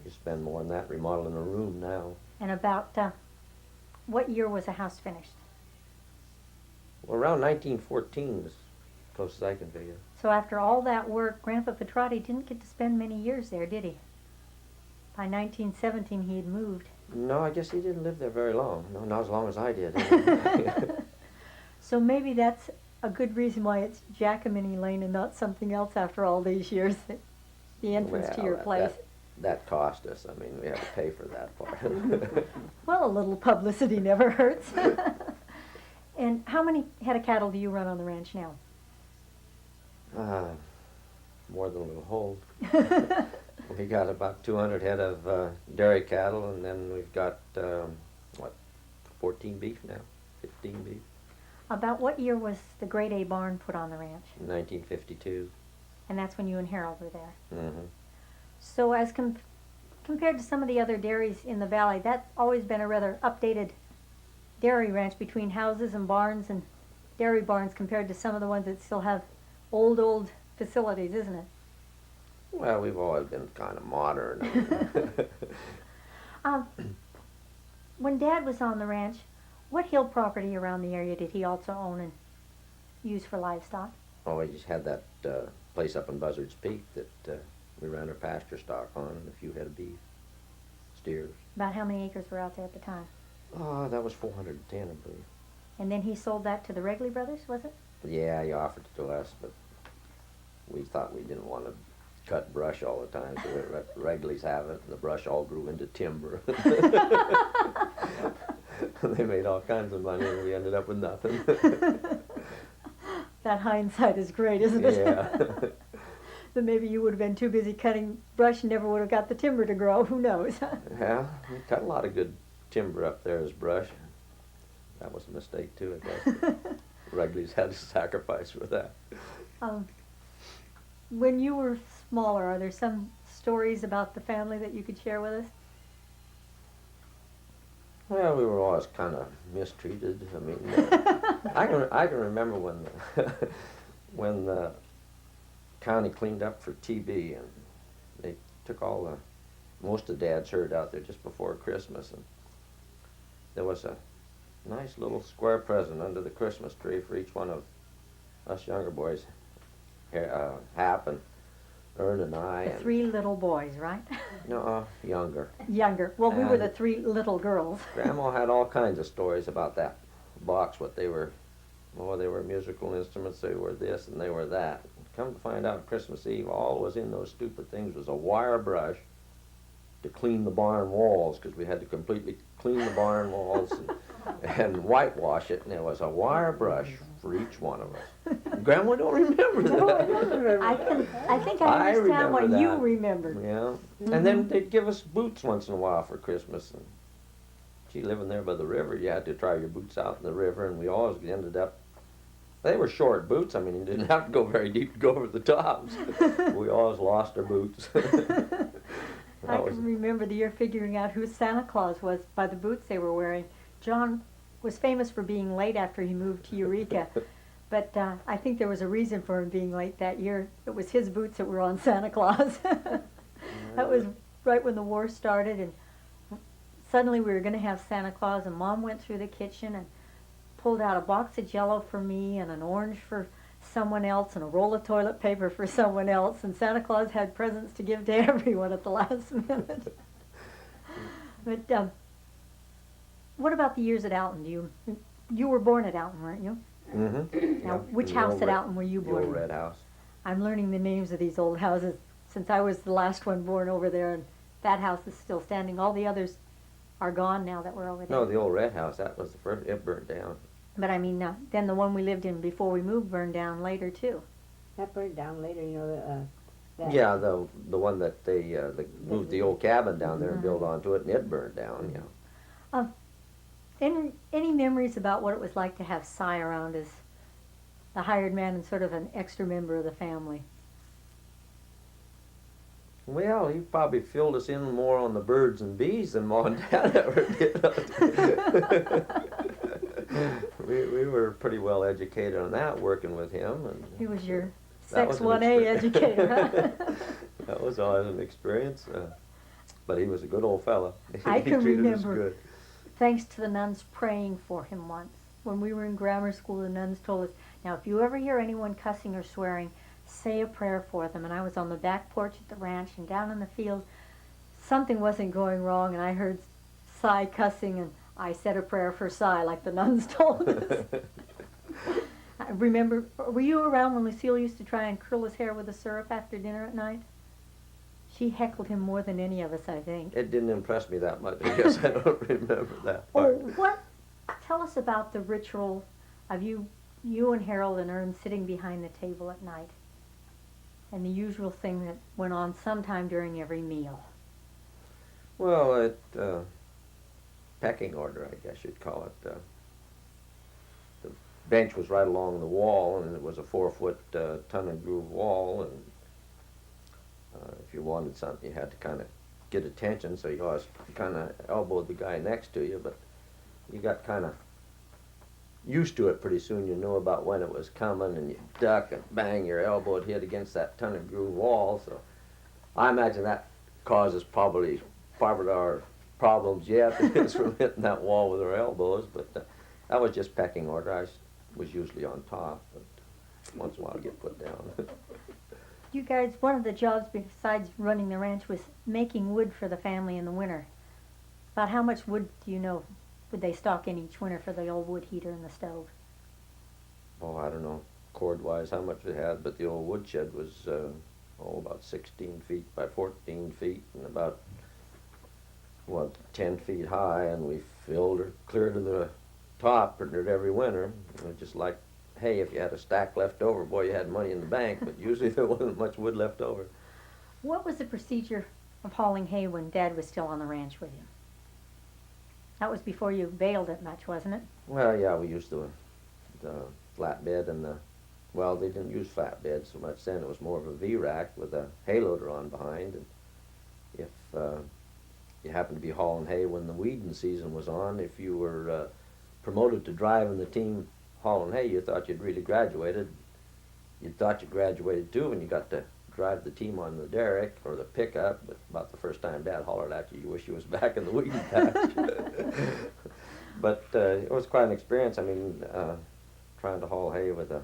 you spend more than that remodeling a room now. And about what year was the house finished? Well, around 1914 as close as I can figure. So after all that work, Grandpa Pedrotti didn't get to spend many years there, did he? By 1917 he had moved. No, I guess he didn't live there very long. No, not as long as I did. So maybe that's a good reason why it's Giacomini Lane and not something else after all these years, the entrance to your place. That cost us. I mean, we had to pay for that part. Well, a little publicity never hurts. And how many head of cattle do you run on the ranch now? More than we'll hold. We got about 200 head of dairy cattle, and then we've got, 14 beef now, 15 beef. About what year was the Grade A barn put on the ranch? 1952. And that's when you and Harold were there. Mm-hmm. So as compared to some of the other dairies in the valley, that's always been a rather updated dairy ranch between houses and barns and dairy barns compared to some of the ones that still have old facilities, isn't it? Well, we've always been kind of modern. When Dad was on the ranch, what hill property around the area did he also own and use for livestock? Oh, we just had that place up in Buzzard's Peak that we ran our pasture stock on, and a few head of beef, steers. About how many acres were out there at the time? Oh, that was 410, I believe. And then he sold that to the Wrigley brothers, was it? Yeah, he offered it to us, but we thought we didn't want to cut brush all the time, so we let Wrigley's have it, and the brush all grew into timber. They made all kinds of money, and we ended up with nothing. That hindsight is great, isn't it? Yeah. So maybe you would have been too busy cutting brush and never would have got the timber to grow. Who knows? Yeah, we cut a lot of good timber up there as brush. That was a mistake, too, I guess. Wrigley's had to sacrifice for that. When you were smaller, are there some stories about the family that you could share with us? Well, we were always kind of mistreated. I mean, I can remember when county cleaned up for TB, and they took most of Dad's herd out there just before Christmas, and there was a nice little square present under the Christmas tree for each one of us younger boys, Hap and Ern and I. The and, 3 little boys, right? No, younger. Younger. Well, we were the And 3 little girls. Grandma had all kinds of stories about that box, what they were. Oh, they were musical instruments, they were this and they were that. Come to find out, Christmas Eve, all was in those stupid things was a wire brush to clean the barn walls, because we had to completely clean the barn walls and whitewash it, and there was a wire brush for each one of us. Grandma don't remember that. I think I understand what remember you that. remembered. Yeah. And then they'd give us boots once in a while for Christmas. And gee, living there by the river, you had to try your boots out in the river, and we always ended up. They were short boots. I mean, you didn't have to go very deep to go over the tops. We always lost our boots. I can remember the year figuring out who Santa Claus was by the boots they were wearing. John was famous for being late after he moved to Eureka, but I think there was a reason for him being late that year. It was his boots that were on Santa Claus. That was right when the war started, and suddenly we were going to have Santa Claus, and Mom went through the kitchen and pulled out a box of Jell-O for me and an orange for someone else and a roll of toilet paper for someone else, and Santa Claus had presents to give to everyone at the last minute. But what about the years at Alton? You were born at Alton, weren't you? Mm-hmm. Now, which house at Alton were you The born old in? red house. I'm learning the names of these old houses since I was the last one born over there, and that house is still standing. All the others are gone now that we're over there. No, the old red house, that was the first, it burned down. But I mean, then the one we lived in before we moved burned down later too. That burned down later, you know. That Yeah, the one that they moved the old cabin down there and built onto it, and it burned down, yeah. Any memories about what it was like to have Cy around as the hired man and sort of an extra member of the family? Well, he probably filled us in more on the birds and bees than Mom and Dad ever did. We were pretty well educated on that, working with him. And He was your that Sex was an 1A educator, huh? That was always an experience. But he was a good old fella. I He can treated us remember, good. thanks to the nuns praying for him once. When we were in grammar school, the nuns told us, now if you ever hear anyone cussing or swearing, say a prayer for them. And I was on the back porch at the ranch, and down in the field, something wasn't going wrong, and I heard Cy cussing, and I said a prayer for Cy, like the nuns told us. I remember, were you around when Lucille used to try and curl his hair with the syrup after dinner at night? She heckled him more than any of us, I think. It didn't impress me that much. I guess I don't remember that Oh, part. tell us about the ritual of you and Harold and Ern sitting behind the table at night, and the usual thing that went on sometime during every meal. Well, pecking order, I guess you'd call it. The bench was right along the wall, and it was a 4-foot ton and groove wall, and if you wanted something, you had to kind of get attention, so you always kind of elbowed the guy next to you, but you got kind of used to it pretty soon. You knew about when it was coming, and you duck and bang, your elbow would hit against that ton and groove wall, so I imagine that causes probably part of our problems yet, is from hitting that wall with our elbows, but that was just pecking order. I was usually on top, but once in a while I get put down. You guys, one of the jobs besides running the ranch was making wood for the family in the winter. About how much wood do you know would they stock in each winter for the old wood heater and the stove? Oh, I don't know, cord-wise, how much it had, but the old woodshed was, about 16 feet by 14 feet and about, 10 feet high, and we filled her clear to the top every winter. Just like, hey, if you had a stack left over, boy, you had money in the bank, but usually there wasn't much wood left over. What was the procedure of hauling hay when Dad was still on the ranch with you? That was before you baled it much, wasn't it? Well, yeah, we used the flatbed and well, they didn't use flatbed so much then. It was more of a V-rack with a hay loader on behind. And if you happened to be hauling hay when the weeding season was on, if you were promoted to driving the team hauling hay, you thought you'd really graduated. you thought you graduated too when you got to drive the team on the derrick or the pickup, but about the first time Dad hollered at you, you wish you was back in the weed patch. But it was quite an experience. I mean, trying to haul hay with a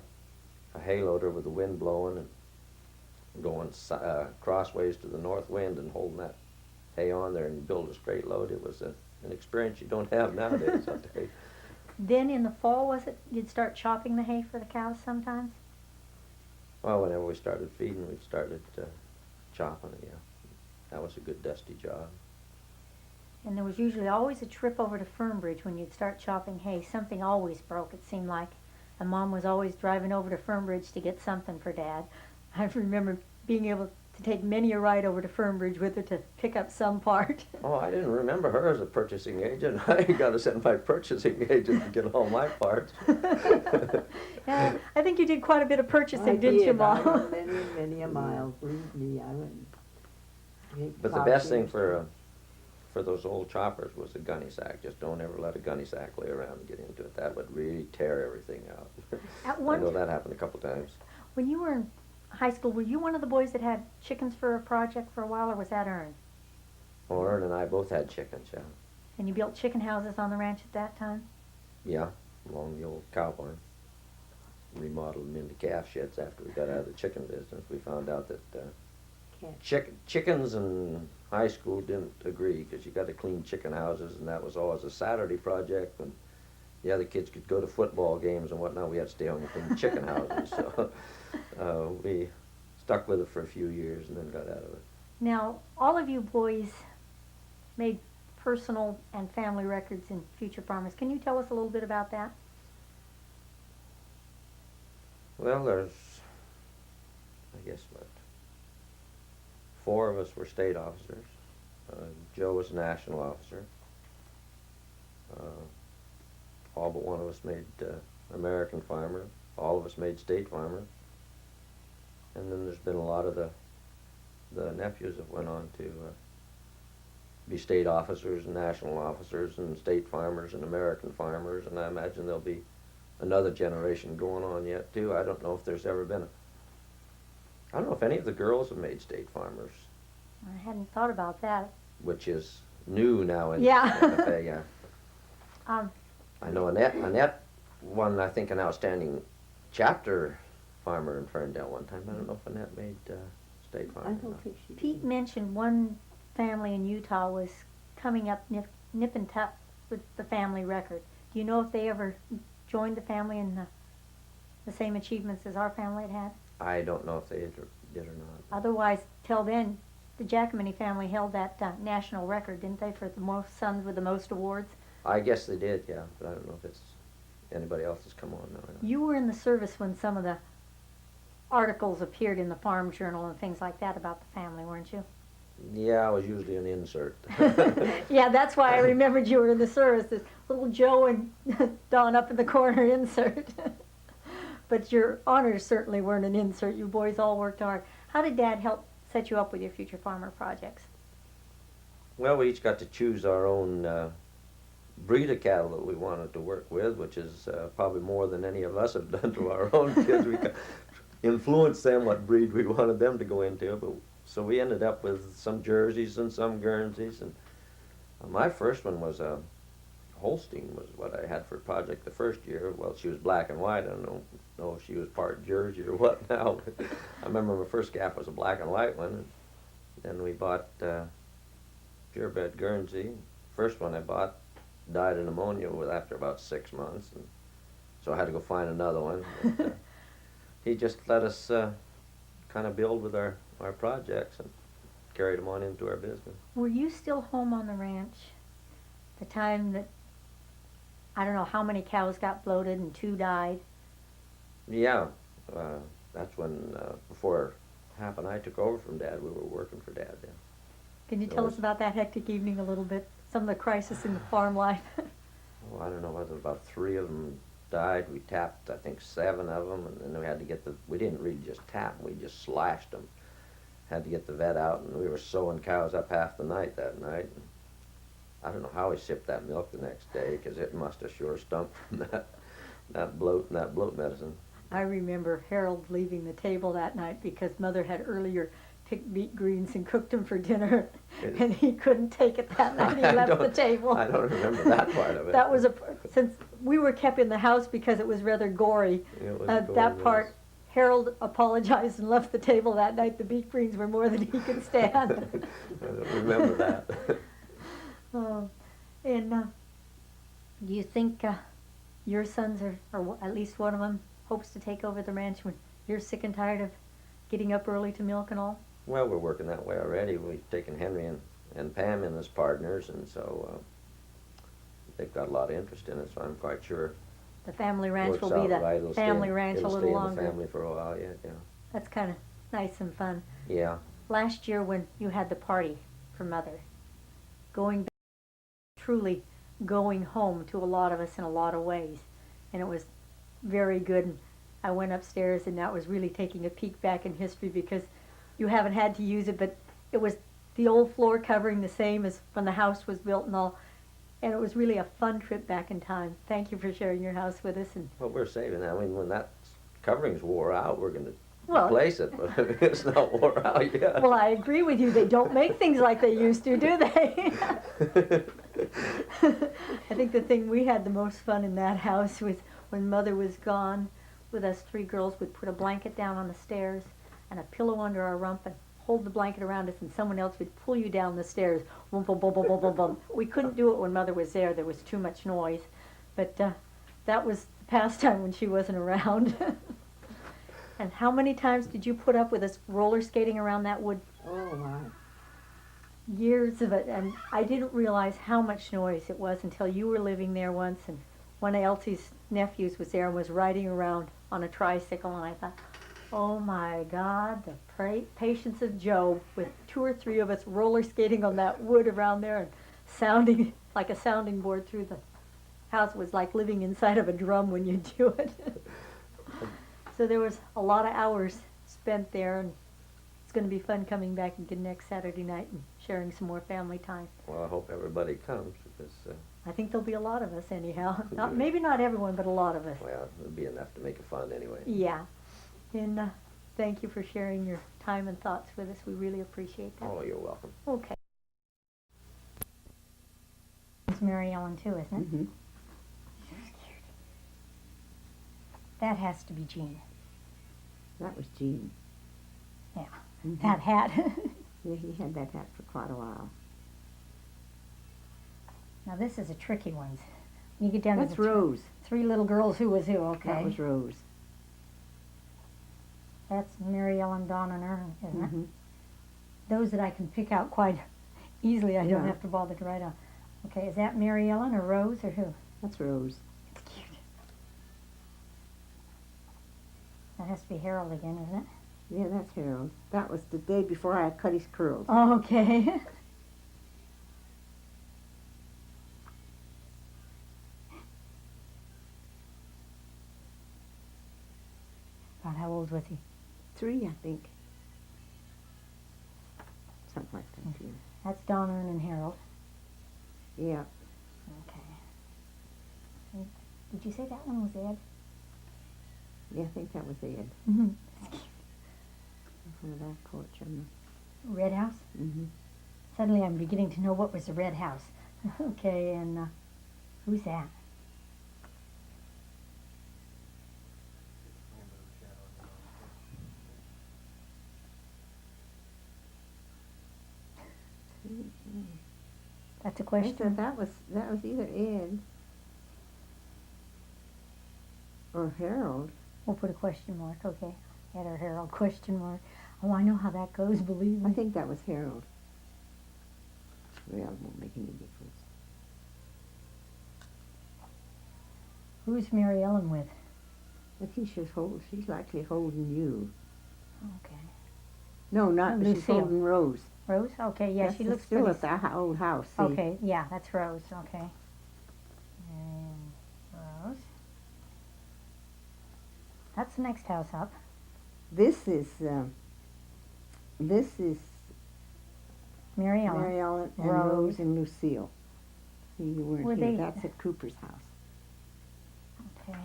hay loader with the wind blowing and going crossways to the north wind and holding that hay on there and build a straight load. It was an experience you don't have nowadays, I'll tell you. Then in the fall, was it, you'd start chopping the hay for the cows sometimes? Well, whenever we started feeding, we started chopping it, yeah. That was a good dusty job. And there was usually always a trip over to Fernbridge when you'd start chopping hay. Something always broke, it seemed like. And Mom was always driving over to Fernbridge to get something for Dad. I remember being able to take many a ride over to Fernbridge with her to pick up some part. Oh, I didn't remember her as a purchasing agent. I got to send my purchasing agent to get all my parts. Yeah, I think you did quite a bit of purchasing, didn't you, I Mom? went many a mile, believe me, I went. But the best thing for those old choppers was the gunny sack. Just don't ever let a gunny sack lay around and get into it. That would really tear everything out. At I one know that happened a couple times. When you were in high school, were you one of the boys that had chickens for a project for a while, or was that Ern? Ern and I both had chickens, yeah. And you built chicken houses on the ranch at that time? Yeah, along the old cow barn. Remodeled them into calf sheds after we got out of the chicken business. We found out that chickens in high school didn't agree because you got to clean chicken houses, and that was always a Saturday project when the other kids could go to football games and whatnot. We had to stay home and clean chicken houses. So we stuck with it for a few years and then got out of it. Now, all of you boys made personal and family records in Future Farmers. Can you tell us a little bit about that? Well, there's, I guess, what, 4 of us were state officers. Joe was a national officer. All but one of us made American farmer. All of us made state farmer. And then there's been a lot of the nephews that went on to be state officers and national officers and state farmers and American farmers, and I imagine there'll be another generation going on yet too. I don't know if there's ever been I don't know if any of the girls have made state farmers. I hadn't thought about that. Which is new now in Yeah. Santa Fe, yeah. Um, I know Annette won, I think, an outstanding chapter farmer in Ferndale one time. I don't know if Annette made state farmer. I or don't not. think she did. Pete mentioned one family in Utah was coming up nip and tuck with the family record. Do you know if they ever joined the family in the same achievements as our family had had? I don't know if they did or not. Otherwise, till then, the Giacomini family held that national record, didn't they, for the most sons with the most awards? I guess they did, yeah, but I don't know if it's anybody else has come on now. Or not. You were in the service when some of the articles appeared in the Farm Journal and things like that about the family, weren't you? Yeah, I was usually an insert. Yeah, that's why I remembered you were in the service. This little Joe and Don up in the corner insert. But your honors certainly weren't an insert. You boys all worked hard. How did Dad help set you up with your Future Farmer projects? Well, we each got to choose our own breed of cattle that we wanted to work with, which is probably more than any of us have done to our own kids. We influenced them what breed we wanted them to go into. But so we ended up with some Jerseys and some Guernseys. And my first one was a Holstein, was what I had for a project the first year. Well, she was black and white. I don't know if she was part Jersey or what now. I remember my first calf was a black and white one. And then we bought purebred Guernsey. First one I bought died of pneumonia after about 6 months, and so I had to go find another one. But, he just let us kind of build with our projects and carried them on into our business. Were you still home on the ranch the time that, I don't know how many cows got bloated and 2 died? Yeah, that's when, before Hap and I took over from Dad, we were working for Dad then. Can you tell us about that hectic evening a little bit? Some of the crisis in the farm life? Oh, I don't know whether about 3 of them died. We tapped, I think, 7 of them, and then we had to get we didn't really just tap them, we just slashed them. Had to get the vet out, and we were sewing cows up half the night that night. And I don't know how we shipped that milk the next day, because it must have sure stunk from that bloat and that bloat medicine. I remember Harold leaving the table that night because Mother had earlier picked beet greens and cooked them for dinner, and he couldn't take it that night. He left the table. I don't remember that part of it. That was since we were kept in the house because it was rather gory. It was That gory, part, Harold apologized and left the table that night. The beet greens were more than he could stand. I don't remember that. And do you think your sons or at least one of them, hopes to take over the ranch when you're sick and tired of getting up early to milk and all? Well, we're working that way already. We've taken Henry and Pam in as partners, and so they've got a lot of interest in it, so I'm quite sure The family ranch works will be out the right. It'll family stay, ranch a it'll little stay longer. in the family for a while yet, yeah. That's kind of nice and fun. Yeah. Last year when you had the party for Mother, going back, truly going home to a lot of us in a lot of ways, and it was very good. And I went upstairs, and that was really taking a peek back in history because you haven't had to use it, but it was the old floor covering the same as when the house was built and all, and it was really a fun trip back in time. Thank you for sharing your house with us. And Well, we're saving that. I mean, when that covering's wore out, we're going to well, replace it, but it's not wore out yet. well, I agree with you. They don't make things like they used to, do they? I think the thing we had the most fun in that house was when Mother was gone. With us three girls, we'd put a blanket down on the stairs and a pillow under our rump and hold the blanket around us, and someone else would pull you down the stairs. Boom, boom, boom, boom, boom, boom, boom. We couldn't do it when Mother was there. There was too much noise. But that was the pastime when she wasn't around. And how many times did you put up with us roller skating around that wood? Oh, my. Years of it, and I didn't realize how much noise it was until you were living there once, and one of Elsie's nephews was there and was riding around on a tricycle, and I thought, oh my God, the patience of Job, with 2 or 3 of us roller skating on that wood around there and sounding like a sounding board through the house. It was like living inside of a drum when you do it. So there was a lot of hours spent there, and it's going to be fun coming back again next Saturday night and sharing some more family time. Well, I hope everybody comes because, I think there'll be a lot of us anyhow. Maybe not everyone, but a lot of us. well, it'll be enough to make it fun anyway. Yeah. And thank you for sharing your time and thoughts with us. We really appreciate that. Oh, you're welcome. Okay. It's Mary Ellen too, isn't it? Mm-hmm. That has to be Jean. That was Gene. Yeah. Mm-hmm. That hat. Yeah, he had that hat for quite a while. Now this is a tricky one. You get down That's to the Rose. 3 little girls. Who was who? Okay. That was Rose. That's Mary Ellen, Dawn, and Ern, isn't Mm-hmm. it? Those that I can pick out quite easily. I don't Yeah. have to bother to write on. Okay, is that Mary Ellen or Rose or who? That's Rose. It's cute. That has to be Harold again, isn't it? Yeah, that's Harold. That was the day before I cut his curls. Okay. God, how old was he? 3, I think. Something like that, yeah. That's Don, Ern, and Harold. Yeah. Okay. And did you say that one was Ed? Yeah, I think that was Ed. Mm-hmm. From the back porch on Red House? the... Mm-hmm. Suddenly I'm beginning to know what was the Red House. Okay, and who's that? That's a I question. thought that was either Ed or Harold. We'll put a question mark, okay? Ed or Harold, question mark. Oh, I know how that goes, believe I me. think that was Harold. Well, it won't make any difference. Who's Mary Ellen with? I think she's likely holding you. Okay. No, not, but she's Lucille. holding Rose. Rose? Okay, yeah, That's she looks still pretty. at the old house. See? Okay, yeah, that's Rose, okay. And Rose. That's the next house up. This is Mary Ellen. Mary Ellen and Rose. Rose and Lucille. See, you weren't Were here. they- That's at Cooper's house. Okay.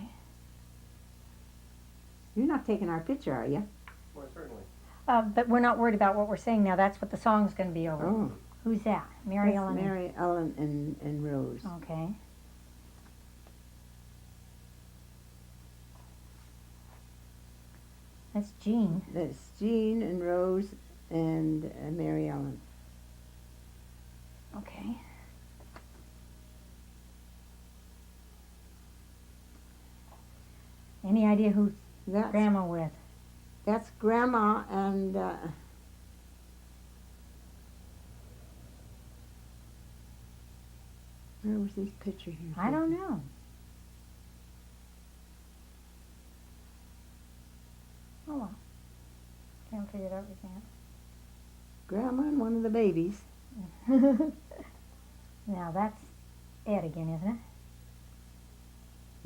You're not taking our picture, are you? Well, certainly. But we're not worried about what we're saying now. That's what the song's going to be over. Oh, Who's that? Mary that's Ellen? Mary Ellen and Rose. Okay. That's Jean. That's Jean and Rose and Mary Ellen. Okay. Any idea who That's Grandma with? That's Grandma and where was this picture here? I don't know. Oh well. Can't figure it out, we Grandma and one of the babies. can't. Now that's Ed again, isn't it?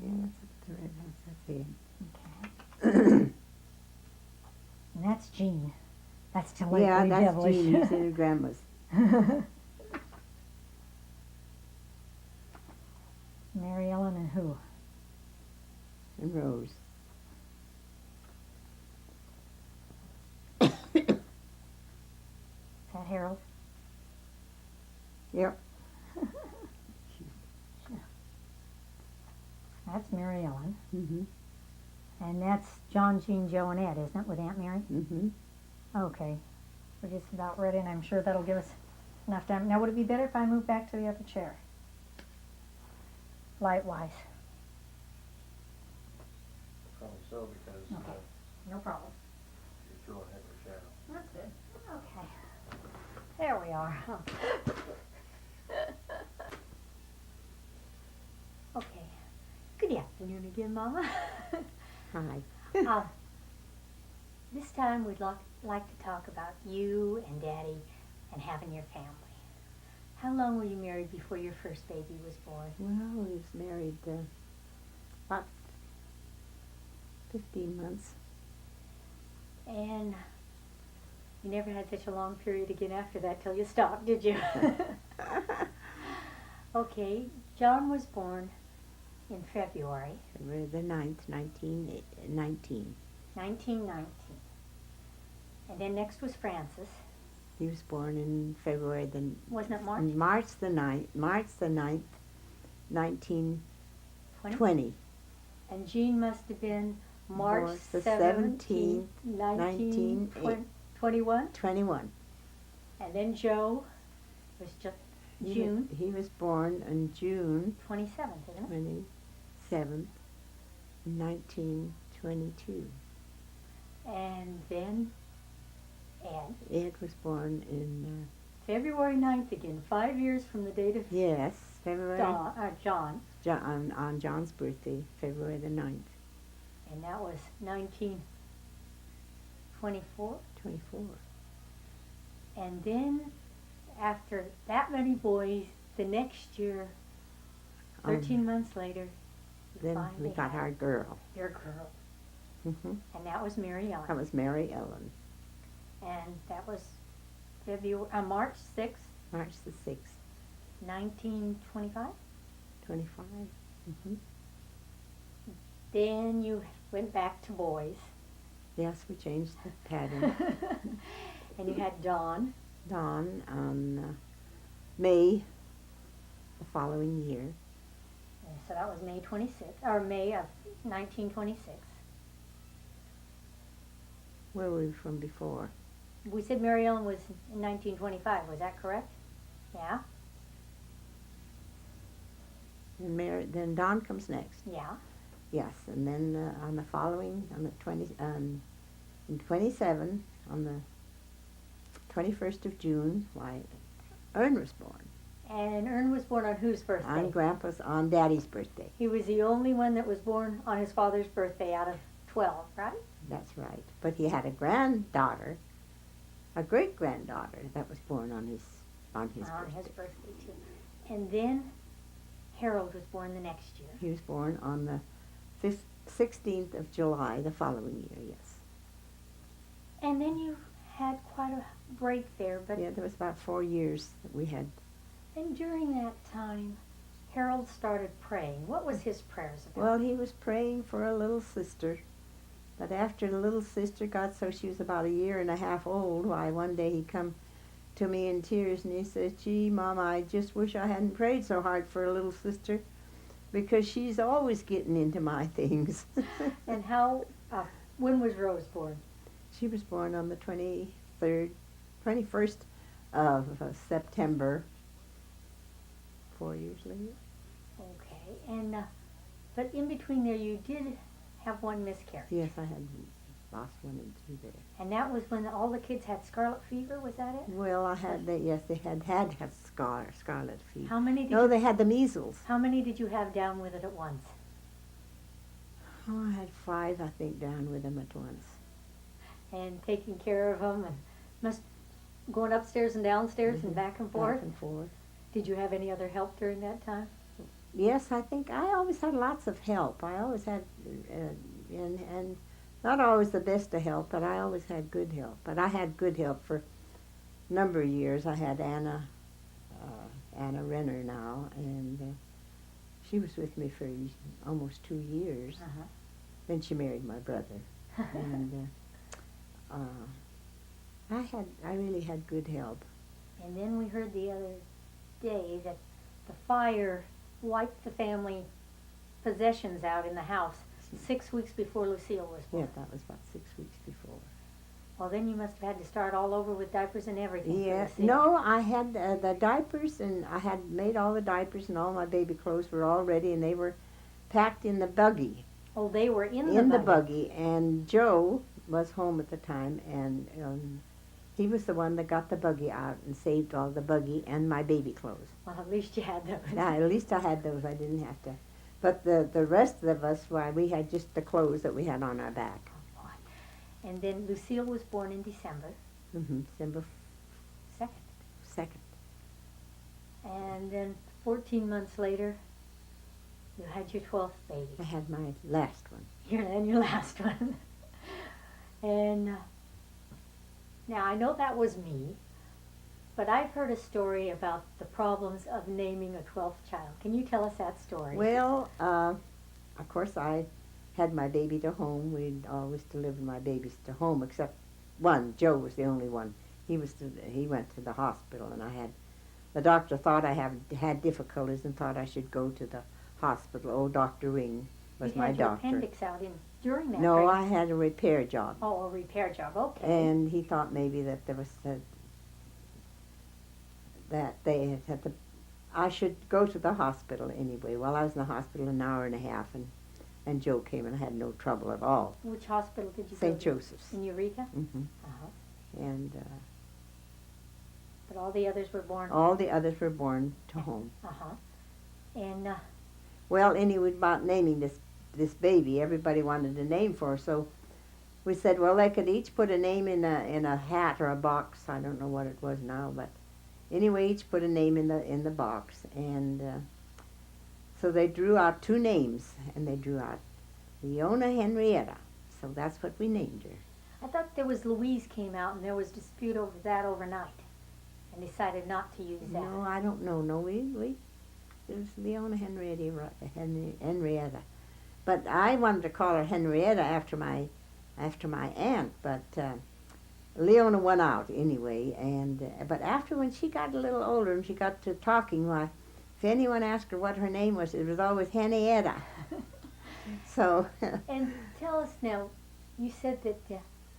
Yeah, that's the red house. That's it. Okay. And that's Jean. That's delightfully Yeah, that's devilish. Jean. He's in her grandma's. Mary Ellen and who? And Rose. Is that Harold? Yep. That's Mary Ellen. Mhm. And that's John, Jean, Joe, and Ed, isn't it, with Aunt Mary? Mhm. Okay. We're just about ready, and I'm sure that'll give us enough time. Now, would it be better if I move back to the other chair? Light-wise. Probably so, because Okay. No problem. you're throwing heck of a shadow. That's good. Okay. There we are. Okay. Good afternoon again, Mama. Hi. This time we'd like to talk about you and Daddy and having your family. How long were you married before your first baby was born? Well, he was married about 15 months. And you never had such a long period again after that till you stopped, did you? Okay, John was born in February February the 9th, 1919. 1919. And then next was Francis. He was born in February the Wasn't it March? March the 9th, 1920. And Jean must have been March March the 17th, 19 1921. 21. And then Joe was just June He was born on June 27th, isn't it? 27th, 1922. And then Ed, Ed was born in, February 9th again, 5 years from the date of yes, February, John. on John's birthday, February the 9th, And that was 1924. 24. And then after that many boys, the next year, 13 months later, you Then finally we got had our girl. your girl. Hmm. And that was Mary Ellen. That was Mary Ellen, And that was March 6th, March the 6th, 1925. 25. Hmm. Then you went back to boys. Yes, we changed the pattern. And you had Dawn. Dawn on May the following year. So that was May 26th, or May of 1926. Where were we from before? We said Mary Ellen was in 1925, was that correct? Yeah? And then Dawn comes next. Yeah. Yes, and then on the following, on the 27, on the 21st of June, why, Ern was born. And Ern was born on whose birthday? On Daddy's birthday. He was the only one that was born on his father's birthday out of 12, right? That's right. But he had a granddaughter, a great-granddaughter that was born on his birthday. His birthday too. And then Harold was born the next year. He was born on the 16th of July the following year, yes. And then you had quite a break there, but Yeah, there was about 4 years that we had. and during that time, Harold started praying. What was his prayers about? Well, he was praying for a little sister But after the little sister got so she was about a year and a half old, why, one day he come to me in tears and he said, "Gee, Mama, I just wish I hadn't prayed so hard for a little sister because she's always getting into my things." And when was Rose born? She was born on the 21st of September, 4 years later. Okay, and but in between there you did have one miscarriage. Yes, I had lost one and two there. And that was when all the kids had scarlet fever, was that it? Well, yes, they had scarlet fever. How many did No, you, they had the measles. How many did you have down with it at once? Oh, I had 5, I think, down with them at once. And taking care of them and going upstairs and downstairs and back and forth? Back and forth. Did you have any other help during that time? Yes, I think I always had lots of help. I always had, and not always the best of help, but I always had good help. But I had good help for a number of years. I had Anna Renner now, and she was with me for almost 2 years. Uh-huh. Then she married my brother, and I really had good help. And then we heard the other day that the fire wiped the family possessions out in the house 6 weeks before Lucille was born. Yeah, that was about 6 weeks before. Well, then you must have had to start all over with diapers and everything. Yeah, for Lucille. no, I had the diapers, and I had made all the diapers, and all my baby clothes were all ready, and they were packed in the buggy. Oh, they were in the buggy. buggy, and Joe was home at the time, and he was the one that got the buggy out and saved all the buggy and my baby clothes. Well, at least you had those. Yeah, at least I had those. I didn't have to. But the rest of us, why, we had just the clothes that we had on our back. Oh, boy. And then Lucille was born in December December 2nd. 2nd. And then 14 months later, you had your 12th baby. I had my last one. Your last one. And now I know that was me, but I've heard a story about the problems of naming a 12th child. Can you tell us that story? Well, of course I had my baby to home. We'd always delivered my babies to home, except one. Joe was the only one. He went to the hospital, and the doctor thought I had difficulties and thought I should go to the hospital. Old Dr. Ring was my You had your doctor. appendix out during that No, I pregnancy. had a repair job. Oh, a repair job, okay. And he thought maybe that there was that they had I should go to the hospital anyway. Well, I was in the hospital an hour and a half, and Joe came, and I had no trouble at all. Which hospital did you go St. to? Joseph's. In Eureka? Hmm. Uh-huh. And But all the others were born? all the others were born to home. Uh-huh. And Well, anyway, about naming this baby, everybody wanted a name for her, so we said, well, they could each put a name in a hat or a box. I don't know what it was now, but anyway, each put a name in the box, and so they drew out 2 names, and they drew out Leona Henrietta. So that's what we named her. I thought there was Louise came out, and there was dispute over that overnight, and decided not to use that. No, I don't know. No, it was Leona Henrietta. But I wanted to call her Henrietta after my aunt, but Leona won out anyway. And but after, when she got a little older and she got to talking, why, if anyone asked her what her name was, it was always Henrietta. So. And tell us now, you said that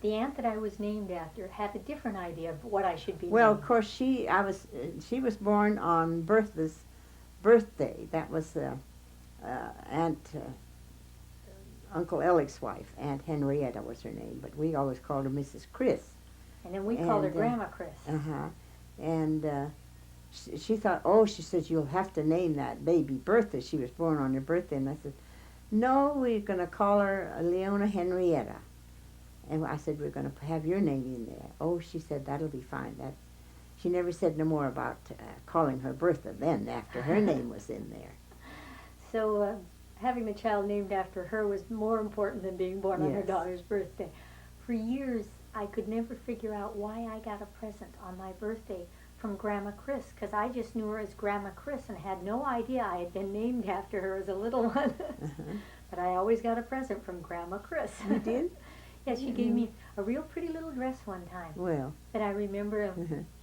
the aunt that I was named after had a different idea of what I should be Well, named. of course, she was born on Bertha's birthday. That was Uncle Ellick's wife. Aunt Henrietta was her name, but we always called her Mrs. Chris. And then we called her and, Grandma Chris. Uh-huh. And she thought, she says, you'll have to name that baby Bertha. She was born on her birthday. And I said, no, we're going to call her Leona Henrietta. And I said, we're going to have your name in there. Oh, she said, that'll be fine. She never said no more about calling her Bertha then, after her name was in there. So having a child named after her was more important than being born on her Yes. daughter's birthday. For years, I could never figure out why I got a present on my birthday from Grandma Chris, because I just knew her as Grandma Chris and had no idea I had been named after her as a little one. Uh-huh. But I always got a present from Grandma Chris. You did? Yeah, she gave me a real pretty little dress one time Well, that I remember.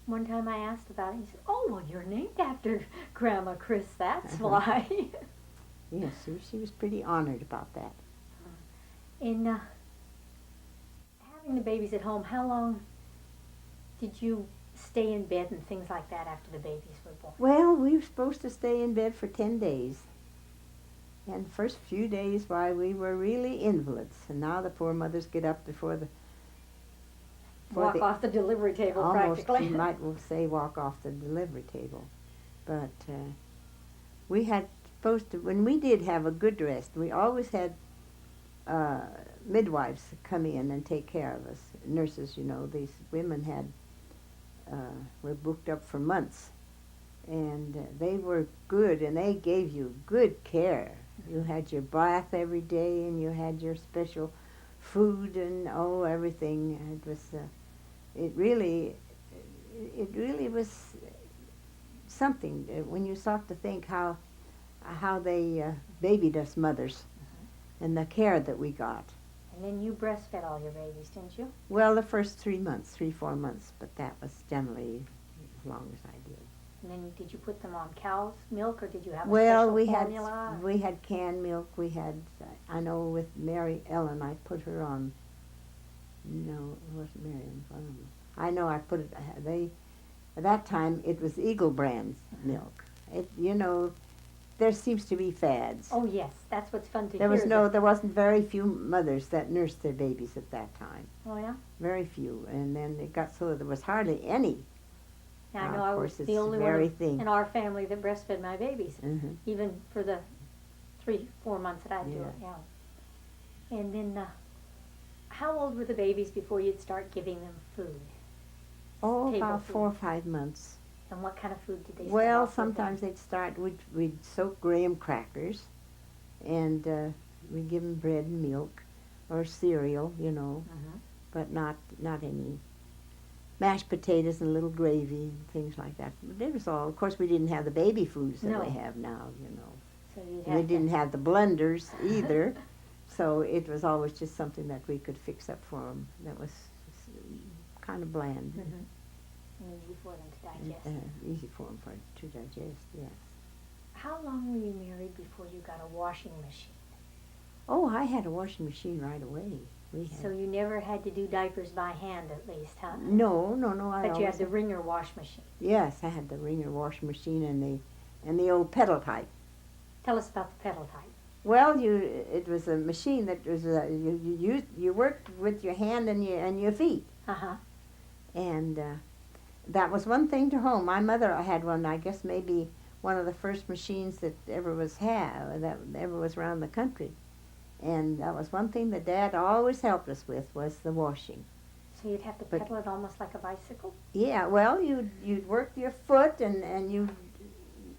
One time I asked about it, and he said, "Oh, well, you're named after Grandma Chris. That's why." yes, she was pretty honored about that. And having the babies at home, how long did you stay in bed and things like that after the babies were born? Well, we were supposed to stay in bed for 10 days. And the first few days, why, we were really invalids. And now the poor mothers get up before the... Walk off the delivery table, almost, practically. you might say walk off the delivery table. But we had supposed to, when we did have a good rest, we always had midwives come in and take care of us. Nurses, you know, these women had, were booked up for months. And they were good, and they gave you good care. You had your bath every day, and you had your special food, and everything. It was, it really was something when you start to think how they babied us mothers, and the care that we got. And then you breastfed all your babies, didn't you? Well, the first 3 months, 4 months, but that was generally as long as I did. And then did you put them on cow's milk, or did you have a Well, special we formula? we had canned milk. We had, I know with Mary Ellen, I put her on. No, it wasn't Mary Ellen. I know I put it. At that time it was Eagle brand milk. It, you know, there seems to be fads. Oh yes, that's what's fun to There hear. was no, there wasn't very few mothers that nursed their babies at that time. Oh yeah. Very few, and then it got so that there was hardly any. Now, I Now, know of I was course, it's the only very one thin. in our family that breastfed my babies, Mhm. even for the 3-4 months that I do Yeah. it. Yeah. And then, how old were the babies before you'd start giving them food? Oh, Table about food. 4 or 5 months. And what kind of food did they? start Well, off with sometimes then? they'd start, we'd soak graham crackers, and we'd give them bread and milk, or cereal, you know, Mhm. but not any mashed potatoes and a little gravy and things like that. But it was all, of course, we didn't have the baby foods that No. we have now, you know. So you'd We have didn't to, have the blenders either, so it was always just something that we could fix up for them that was kind of bland. Mhm. Easy for them to digest. Easy for them to digest, yes. How long were you married before you got a washing machine? Oh, I had a washing machine right away. We had. So you never had to do diapers by hand, at least, huh? No. But you had the Ringer wash machine. Yes, I had the Ringer washing machine and the old pedal type. Tell us about the pedal type. Well, it was a machine that was you worked with your hand and your feet, Uh-huh. and that was one thing to home. My mother had one. I guess maybe one of the first machines that ever was around the country, and that was one thing that Dad always helped us with was the washing. So you'd have to But- pedal it almost like a bicycle? Yeah, well, you'd work your foot and you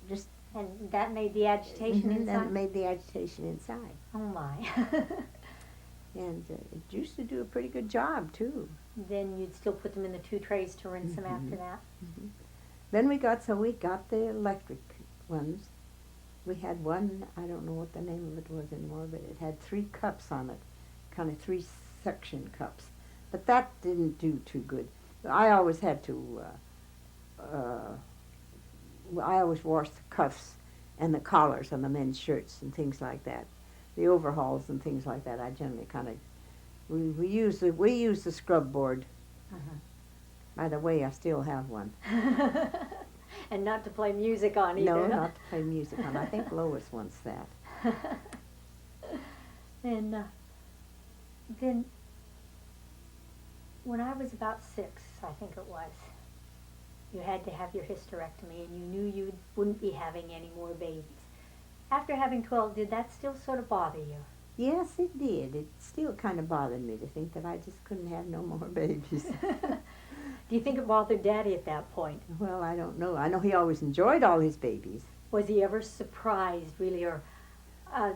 just And that made the agitation and inside? it made the agitation inside. Oh my. And it used to do a pretty good job too. Then you'd still put them in the 2 trays to rinse them after that? Then we got the electric ones. We had one, I don't know what the name of it was anymore, but it had 3 cups on it, kind of 3 suction cups. But that didn't do too good. I always had to, I always washed the cuffs and the collars on the men's shirts and things like that. The overhauls and things like that, I generally kind of, we use the scrub board. Uh-huh. By the way, I still have one. And not to play music on either. No, not to play music on. I think Lois wants that. And then when I was about 6, I think it was, you had to have your hysterectomy and you knew you wouldn't be having any more babies. After having 12, did that still sort of bother you? Yes, it did. It still kind of bothered me to think that I just couldn't have no more babies. Do you think it bothered Daddy at that point? Well, I don't know. I know he always enjoyed all his babies. Was he ever surprised, really, or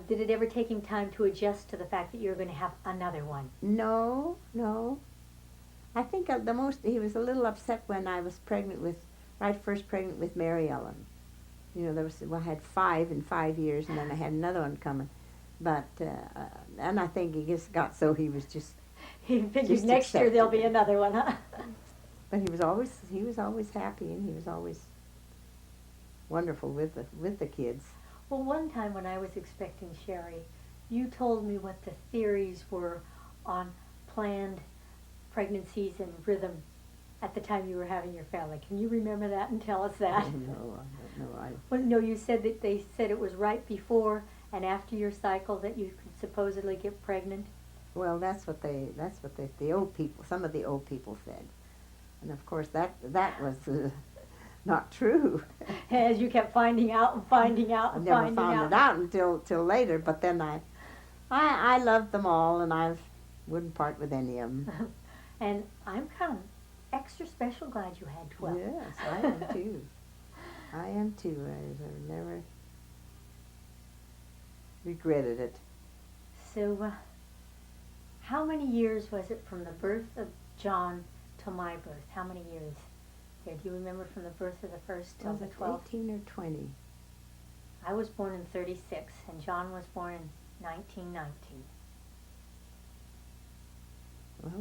did it ever take him time to adjust to the fact that you were going to have another one? No. I think the most, he was a little upset when I was first pregnant with Mary Ellen. You know, I had 5 in 5 years, and then I had another one coming. But, and I think he just got so he was just He figures Just next year there'll accepted be it. another one, huh? But he was always happy, and he was always wonderful with the kids. Well, one time when I was expecting Sherry, you told me what the theories were on planned pregnancies and rhythm at the time you were having your family. Can you remember that and tell us that? Oh, no, I don't know. Well, no, you said that they said it was right before and after your cycle that you could supposedly get pregnant. Well, that's what the old people, some of the old people said, and of course that was not true. As you kept finding out and finding out I and never finding found out. it out till later. But then I loved them all, and I wouldn't part with any of them. And I'm kind of extra special glad you had 12. Yes, I am too. I am too. I've never regretted it. So, how many years was it from the birth of John to my birth? How many years? There, do you remember from the birth of the first till Was the it 12th? 18 or 20? I was born in 36, and John was born in 1919. Well,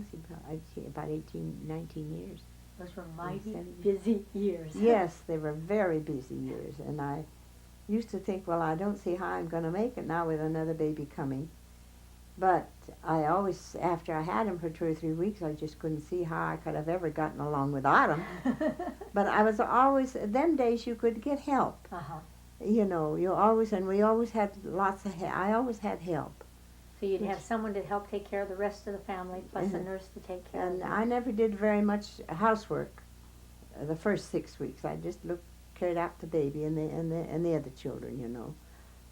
I'd say about 18, 19 years. Those were mighty 70. busy years. Yes, they were very busy years, and I used to think, well, I don't see how I'm going to make it now with another baby coming. But I always, after I had him for 2 or 3 weeks, I just couldn't see how I could have ever gotten along without him. But I was always, them days you could get help. Uh-huh. You know, you always, and we always had lots of help. I always had help. So you'd have someone to help take care of the rest of the family, plus a Mhm. nurse to take care of And them. I never did very much housework the first 6 weeks. I just carried out the baby and the other children, you know.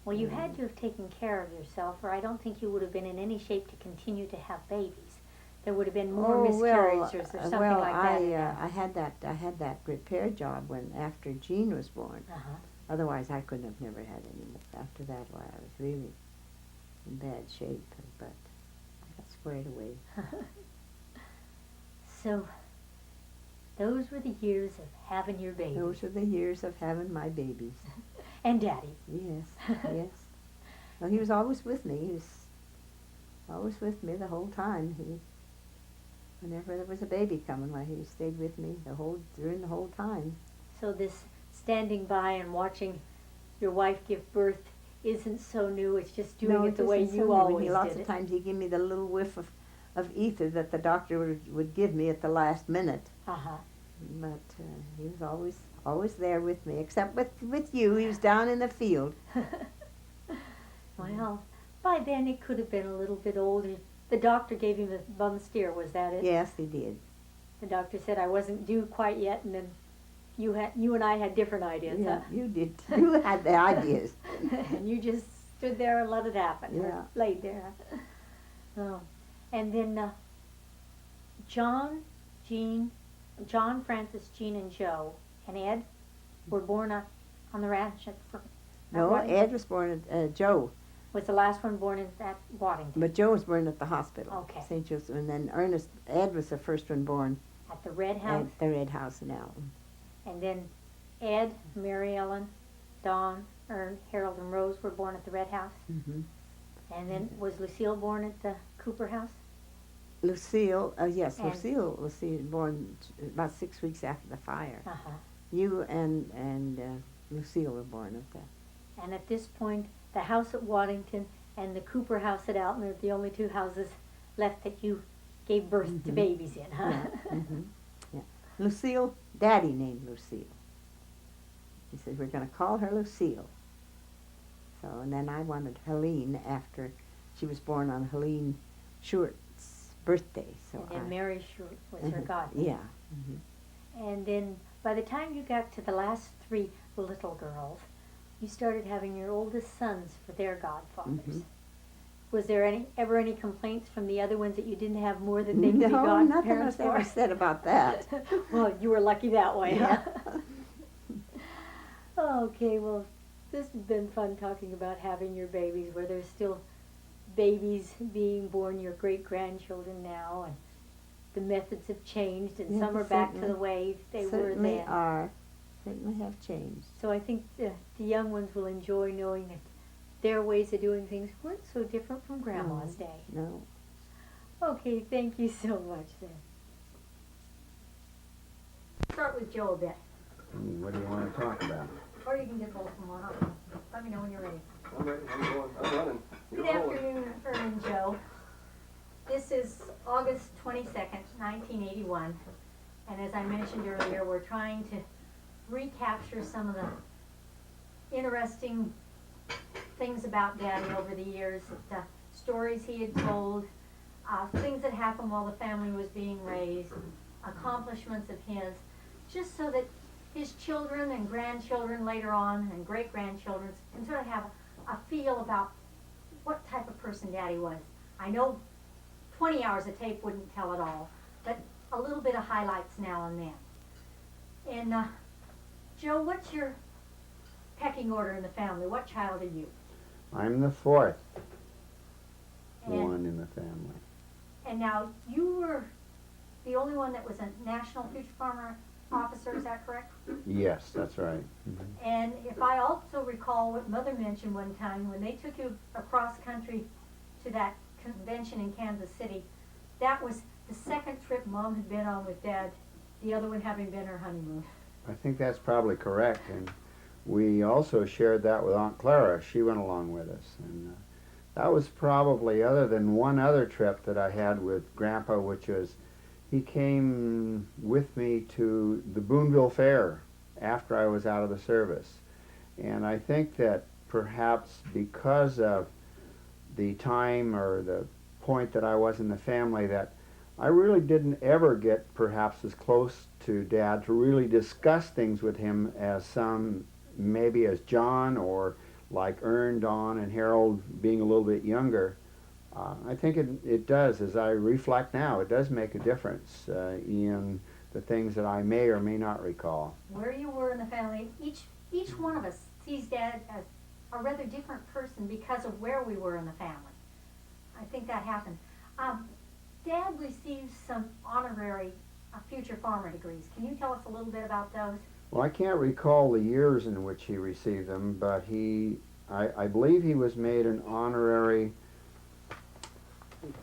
Well, you had to have taken care of yourself, or I don't think you would have been in any shape to continue to have babies. There would have been more miscarriages or something like that. I had that repair job when after Jean was born. Uh-huh. Otherwise, I couldn't have never had any more. After that, why I was really in bad shape, but I got squared away. So, those were the years of having your baby. Those are the years of having my babies. And Daddy. Yes, yes. Well, he was always with me. He was always with me the whole time. Whenever there was a baby coming, why he stayed with me during the whole time. So this standing by and watching your wife give birth isn't so new. It's just doing it the way you always Lots did of it. times he gave me the little whiff of ether that the doctor would give me at the last minute. Uh-huh. But he was always there with me, except with you. He was down in the field. Well, by then it could have been a little bit older. The doctor gave him the bum steer, was that it? Yes, he did. The doctor said I wasn't due quite yet, and then you and I had different ideas, Yeah, huh? you did. You had the ideas. And you just stood there and let it happen. Yeah. Or laid there. Oh. And then John, Francis, Jean, and Joe, and Ed were born on the ranch at No, Waddington? Ed was born at Joe, Was the last one born at Waddington? but Joe was born at the hospital, Okay. St. Joseph, and then Ed was the first one born At the Red House? at the Red House in Alton. And then Ed, Mary Ellen, Don, Ern, Harold, and Rose were born at the Red House. Mm-hmm. And then was Lucille born at the Cooper House? Lucille, yes, And- Lucille was born about 6 weeks after the fire. Uh-huh. You and Lucille were born at that. And at this point, the house at Waddington and the Cooper House at Alton are the only two houses left that you gave birth to Mhm. babies in, huh? Yeah. Mm-hmm. Yeah. Lucille, Daddy named Lucille. He said, we're going to call her Lucille. So, and then I wanted Helene after she was born on Helene Short's birthday. So And then Mary Short was her Mhm. godmother. Yeah. Mm-hmm. And then by the time you got to the last three little girls, you started having your oldest sons for their godfathers. Mhm. Was there ever any complaints from the other ones that you didn't have more than they could be No, nothing was godparents ever for? said about that. Well, you were lucky that way, Yeah. huh? Okay, well, this has been fun talking about having your babies, where there's still babies being born, your great-grandchildren now, and the methods have changed, and Yeah, some they are back to certainly- the way they were Certainly then. are. Certainly have changed. So I think the young ones will enjoy knowing that their ways of doing things weren't so different from Grandma's day. No. Okay, thank you so much then. Start with Joe a bit, What do you want to talk about? or you can get both of them on. Let me know when you're ready. I'm ready. I'm going. I'm running. Good afternoon, Ern and Joe. This is August 22nd, 1981, and as I mentioned earlier, we're trying to recapture some of the interesting things about Daddy over the years, stories he had told, things that happened while the family was being raised, accomplishments of his, just so that his children and grandchildren later on and great-grandchildren can sort of have a feel about what type of person Daddy was. I know 20 hours of tape wouldn't tell it all, but a little bit of highlights now and then. And Joe, what's your pecking order in the family? What child are you? I'm the fourth And, one in the family. and now you were the only one that was a National Future Farmer officer, is that correct? Yes, that's right. And if I also recall what Mother mentioned one time, when they took you across country to that convention in Kansas City, that was the second trip Mom had been on with Dad, the other one having been her honeymoon. I think that's probably correct. And we also shared that with Aunt Clara. She went along with us. And that was probably, other than one other trip that I had with Grandpa, which was he came with me to the Boonville Fair after I was out of the service. And I think that perhaps because of the time or the point that I was in the family, that I really didn't ever get perhaps as close to Dad to really discuss things with him as some, maybe as John or like Ern, Don, and Harold being a little bit younger. I think it does, as I reflect now, it does make a difference in the things that I may or may not recall. Where you were in the family, each one of us sees Dad as a rather different person because of where we were in the family. I think that happened. Dad received some honorary future farmer degrees. Can you tell us a little bit about those? Well, I can't recall the years in which he received them, but I believe he was made an honorary,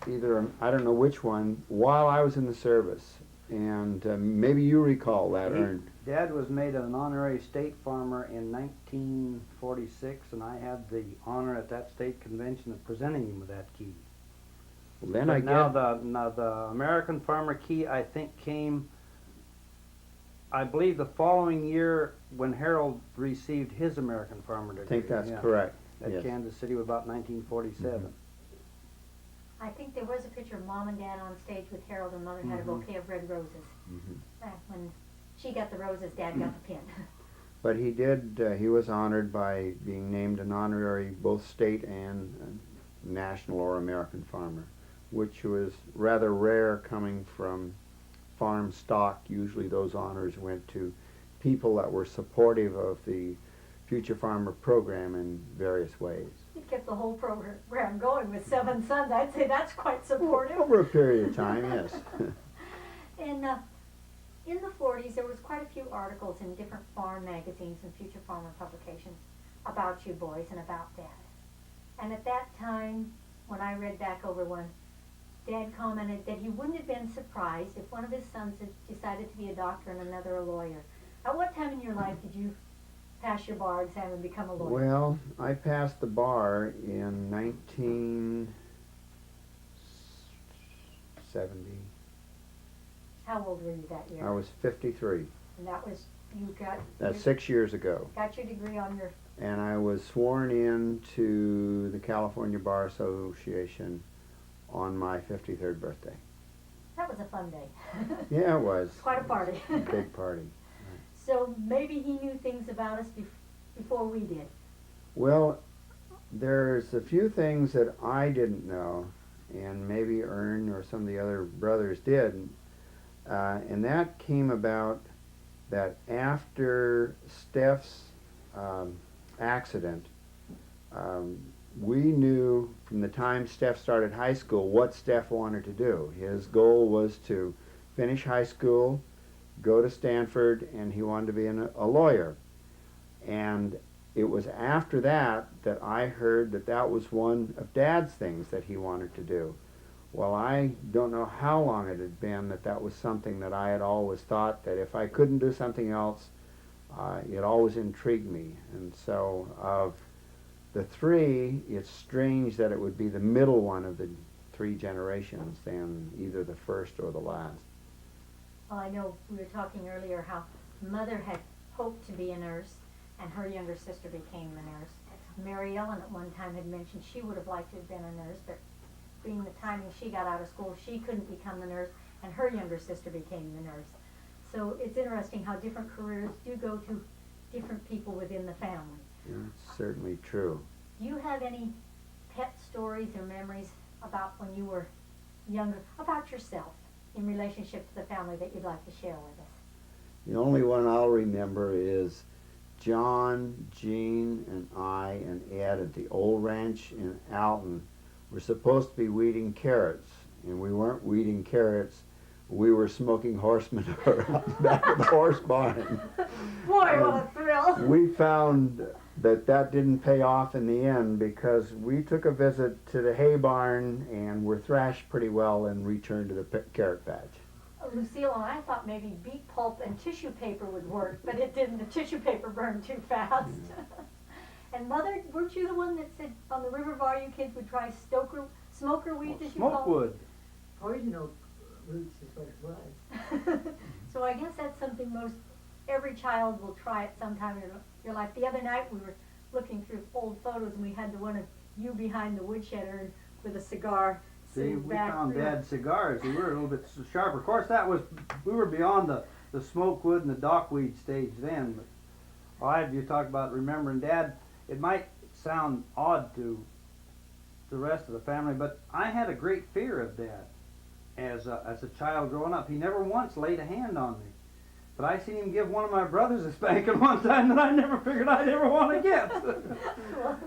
either, I don't know which one, while I was in the service. And maybe you recall that, Ern. Dad was made an honorary state farmer in 1946, and I had the honor at that state convention of presenting him with that key. Well, then But I now the American Farmer key, I think, came, I believe, the following year when Harold received his American Farmer degree. think that's yeah, correct. At Yes. Kansas City, about 1947. I think there was a picture of Mom and Dad on stage with Harold, and Mother had a bouquet of red roses. Back when she got the roses, Dad got the pin. But he did, he was honored by being named an honorary both state and national or American farmer, which was rather rare coming from farm stock. Usually those honors went to people that were supportive of the Future Farmer program in various ways. He kept the whole program going with 7 sons. I'd say that's quite supportive. Over a period of time, yes. And in the 40s, there was quite a few articles in different farm magazines and Future Farmer publications about you boys and about Dad. And at that time, when I read back over one, Dad commented that he wouldn't have been surprised if one of his sons had decided to be a doctor and another a lawyer. At what time in your life did you pass your bar exam and become a lawyer? Well, I passed the bar in 1970. How old were you that year? I was 53. And that was, you got That's your, 6 years ago. got your degree on your, And I was sworn in to the California Bar Association on my 53rd birthday. that was a fun day. Yeah, it was. Quite a party. A big party. So maybe he knew things about us before we did. Well, there's a few things that I didn't know, and maybe Ern or some of the other brothers did. And that came about that after Steph's accident, we knew from the time Steph started high school what Steph wanted to do. His goal was to finish high school, go to Stanford, and he wanted to be a lawyer. And it was after that that I heard that that was one of Dad's things that he wanted to do, Well, I don't know how long it had been that was something that I had always thought that if I couldn't do something else, it always intrigued me. And so of the three, it's strange that it would be the middle one of the three generations than either the first or the last. Well, I know we were talking earlier how Mother had hoped to be a nurse, and her younger sister became the nurse. Mary Ellen at one time had mentioned she would have liked to have been a nurse, but being the timing she got out of school, she couldn't become the nurse, and her younger sister became the nurse. So it's interesting how different careers do go to different people within the family. Yeah, it's certainly true. Do you have any pet stories or memories about when you were younger, about yourself, in relationship to the family that you'd like to share with us? The only one I'll remember is John, Jean, and I and Ed at the old ranch in Alton were supposed to be weeding carrots, and we weren't weeding carrots. We were smoking horse manure out the back of the horse barn. Boy, what a thrill! We found that didn't pay off in the end because we took a visit to the hay barn and were thrashed pretty well and returned to the carrot patch. Lucille and I thought maybe beet pulp and tissue paper would work, but it didn't. The tissue paper burned too fast. And Mother, weren't you the one that said on the river bar you kids would try smoker weeds, as you call them? Smokewood. Poison oak roots is what it was. So I guess that's something every child will try at some time in your life. The other night we were looking through old photos and we had the one of you behind the woodshed with a cigar. See, we found Dad's cigars. They were a little bit sharper. Of course, we were beyond the smokewood and the dockweed stage then. But all you talk about remembering Dad, it might sound odd to the rest of the family, but I had a great fear of Dad as a child growing up. He never once laid a hand on me. But I seen him give one of my brothers a spanking one time that I never figured I'd ever want to get. Well,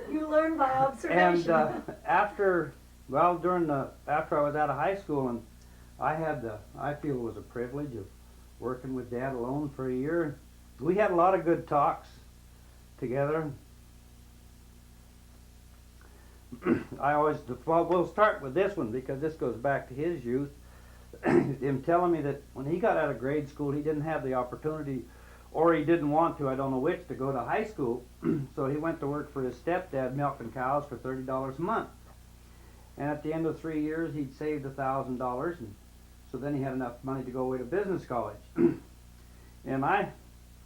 you learn by observation. And after I was out of high school, and I feel it was a privilege of working with Dad alone for a year. We had a lot of good talks together. We'll start with this one because this goes back to his youth. Him telling me that when he got out of grade school, he didn't have the opportunity, or he didn't want to, I don't know which, to go to high school. So he went to work for his stepdad milking cows for $30 a month. And at the end of 3 years, he'd saved $1,000, and so then he had enough money to go away to business college. And I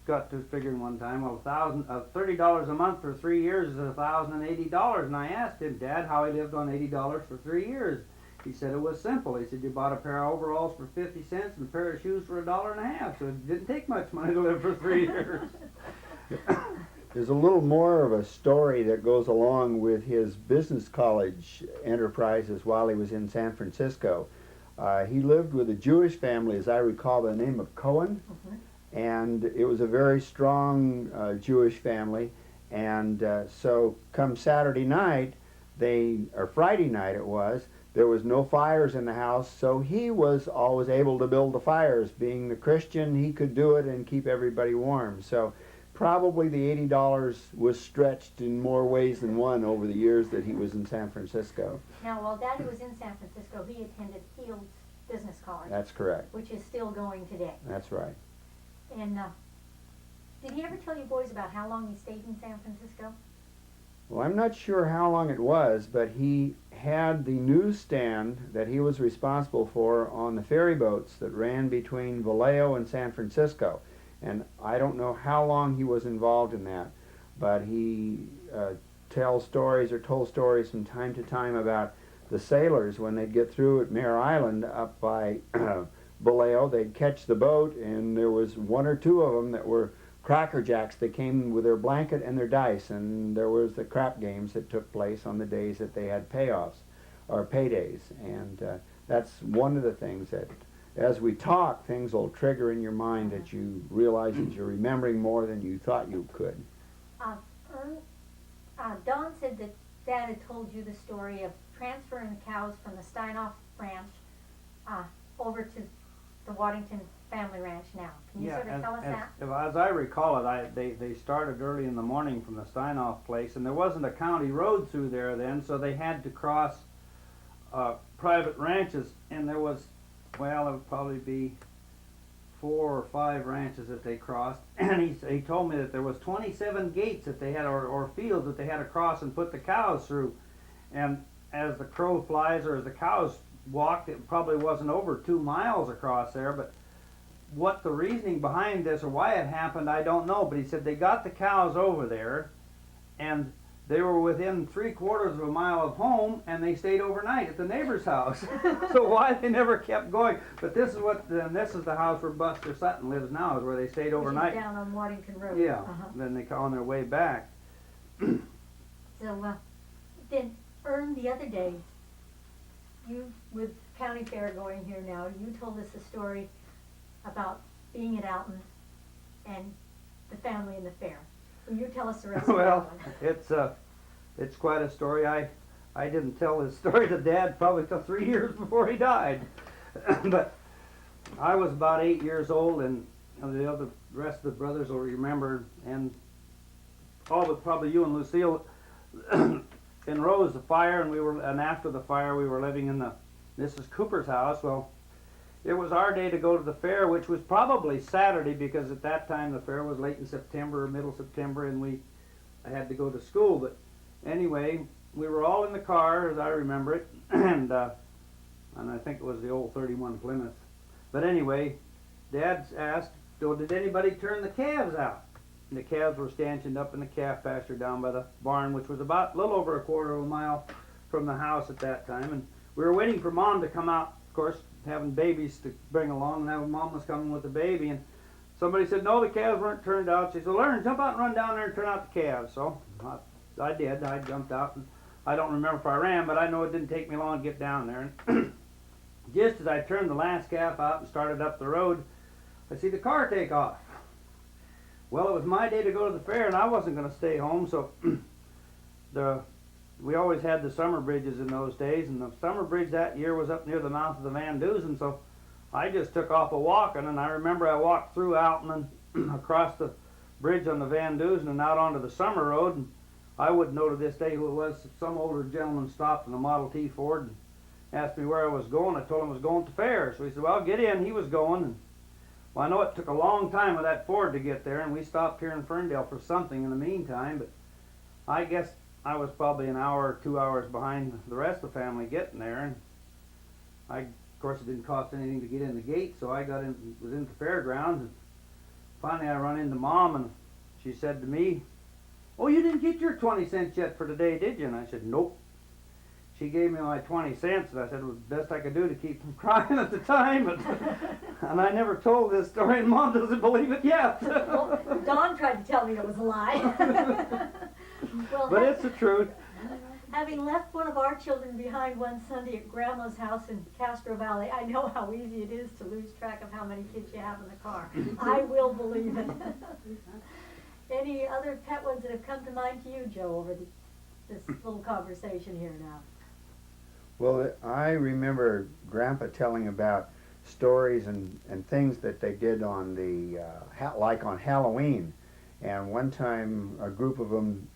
got to figuring one time, well, $30 a month for 3 years is $1,080. And I asked him, Dad, how he lived on $80 for 3 years. He said it was simple. He said you bought a pair of overalls for 50 cents and a pair of shoes for $1.50. So it didn't take much money to live for 3 years. There's a little more of a story that goes along with his business college enterprises while he was in San Francisco. He lived with a Jewish family, as I recall, by the name of Cohen. And it was a very strong Jewish family. And so come Saturday night, or Friday night it was, there was no fires in the house, so he was always able to build the fires. Being the Christian, he could do it and keep everybody warm. So probably the $80 was stretched in more ways than one over the years that he was in San Francisco. Now, while Daddy was in San Francisco, he attended Fields Business College. That's correct. Which is still going today. That's right. And did he ever tell you boys about how long he stayed in San Francisco? Well, I'm not sure how long it was, but he had the newsstand that he was responsible for on the ferry boats that ran between Vallejo and San Francisco. And I don't know how long he was involved in that, but he told stories from time to time about the sailors when they'd get through at Mare Island up by Vallejo. They'd catch the boat, and there was one or two of them that were Cracker Jacks. They came with their blanket and their dice, and there was the crap games that took place on the days that they had payoffs or paydays. And that's one of the things that, as we talk, things will trigger in your mind that you realize that you're remembering more than you thought you could. Don said that Dad had told you the story of transferring cows from the Steinoff ranch over to the Waddington family ranch now. Can you sort of tell us that? As I recall it, they started early in the morning from the Steinoff place, and there wasn't a county road through there then, so they had to cross private ranches, and there was, well, it would probably be 4 or 5 ranches that they crossed, and he told me that there was 27 gates that they had, or fields that they had to cross and put the cows through, and as the crow flies, or as the cows walked, it probably wasn't over 2 miles across there, but what the reasoning behind this or why it happened, I don't know, but he said they got the cows over there, and they were within 3/4 of a mile of home, and they stayed overnight at the neighbor's house. So why they never kept going? But this is the house where Buster Sutton lives now, is where they stayed overnight. Down on Waddington Road. Yeah. Then they on their way back. So then, Ern, the other day, you with County Fair going here now, you told us a story about being at Alton and the family in the fair. Will you tell us the rest of that one? It's quite a story. I didn't tell this story to Dad probably till 3 years before he died. But I was about 8 years old, and the rest of the brothers will remember, and all but probably you and Lucille, in Rose, the fire, and after the fire we were living in the Mrs. Cooper's house. Well, it was our day to go to the fair, which was probably Saturday, because at that time the fair was late in September or middle September, and I had to go to school. But anyway, we were all in the car, as I remember it, and I think it was the old 31 Plymouth. But anyway, Dad asked, "So did anybody turn the calves out?" And the calves were stationed up in the calf pasture down by the barn, which was about a little over 1/4 of a mile from the house at that time. And we were waiting for Mom to come out, of course, having babies to bring along, and now Mom was coming with the baby, and somebody said, "No, the calves weren't turned out." She said, "Learn, jump out and run down there and turn out the calves." So I did. I jumped out, and I don't remember if I ran, but I know it didn't take me long to get down there. And just as I turned the last calf out and started up the road, I see the car take off. Well, it was my day to go to the fair, and I wasn't going to stay home, so we always had the summer bridges in those days, and the summer bridge that year was up near the mouth of the Van Dusen, so I just took off walking, and I remember I walked through Alton and across the bridge on the Van Dusen and out onto the summer road, and I wouldn't know to this day who it was. Some older gentleman stopped in a Model T Ford and asked me where I was going. I told him I was going to the fair, so he said, "Well, get in." He was going, and well, I know it took a long time with that Ford to get there, and we stopped here in Ferndale for something in the meantime, but I guess I was probably an hour or 2 hours behind the rest of the family getting there, and of course, it didn't cost anything to get in the gate, so I was in the fairgrounds, and finally I run into Mom, and she said to me, "Oh, you didn't get your 20 cents yet for today, did you?" And I said, "Nope." She gave me my 20 cents, and I said it was the best I could do to keep from crying at the time, and I never told this story, and Mom doesn't believe it yet. Well, Don tried to tell me it was a lie. Well, but it's the truth. Having left one of our children behind one Sunday at Grandma's house in Castro Valley, I know how easy it is to lose track of how many kids you have in the car. I will believe it. Any other pet ones that have come to mind to you, Joe, over this little conversation here now? Well, I remember Grandpa telling about stories and things that they did on like on Halloween. And one time a group of them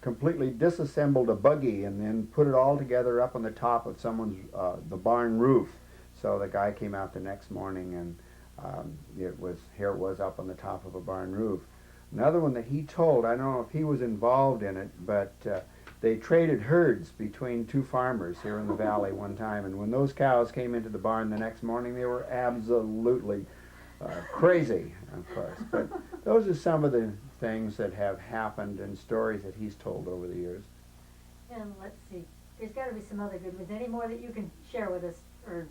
completely disassembled a buggy and then put it all together up on the top of someone's, the barn roof. So the guy came out the next morning, and here it was up on the top of a barn roof. Another one that he told, I don't know if he was involved in it, but they traded herds between 2 farmers here in the valley one time, and when those cows came into the barn the next morning, they were absolutely crazy, of course. But those are some of the things that have happened and stories that he's told over the years. And let's see, there's got to be some other good ones. Any more that you can share with us? Or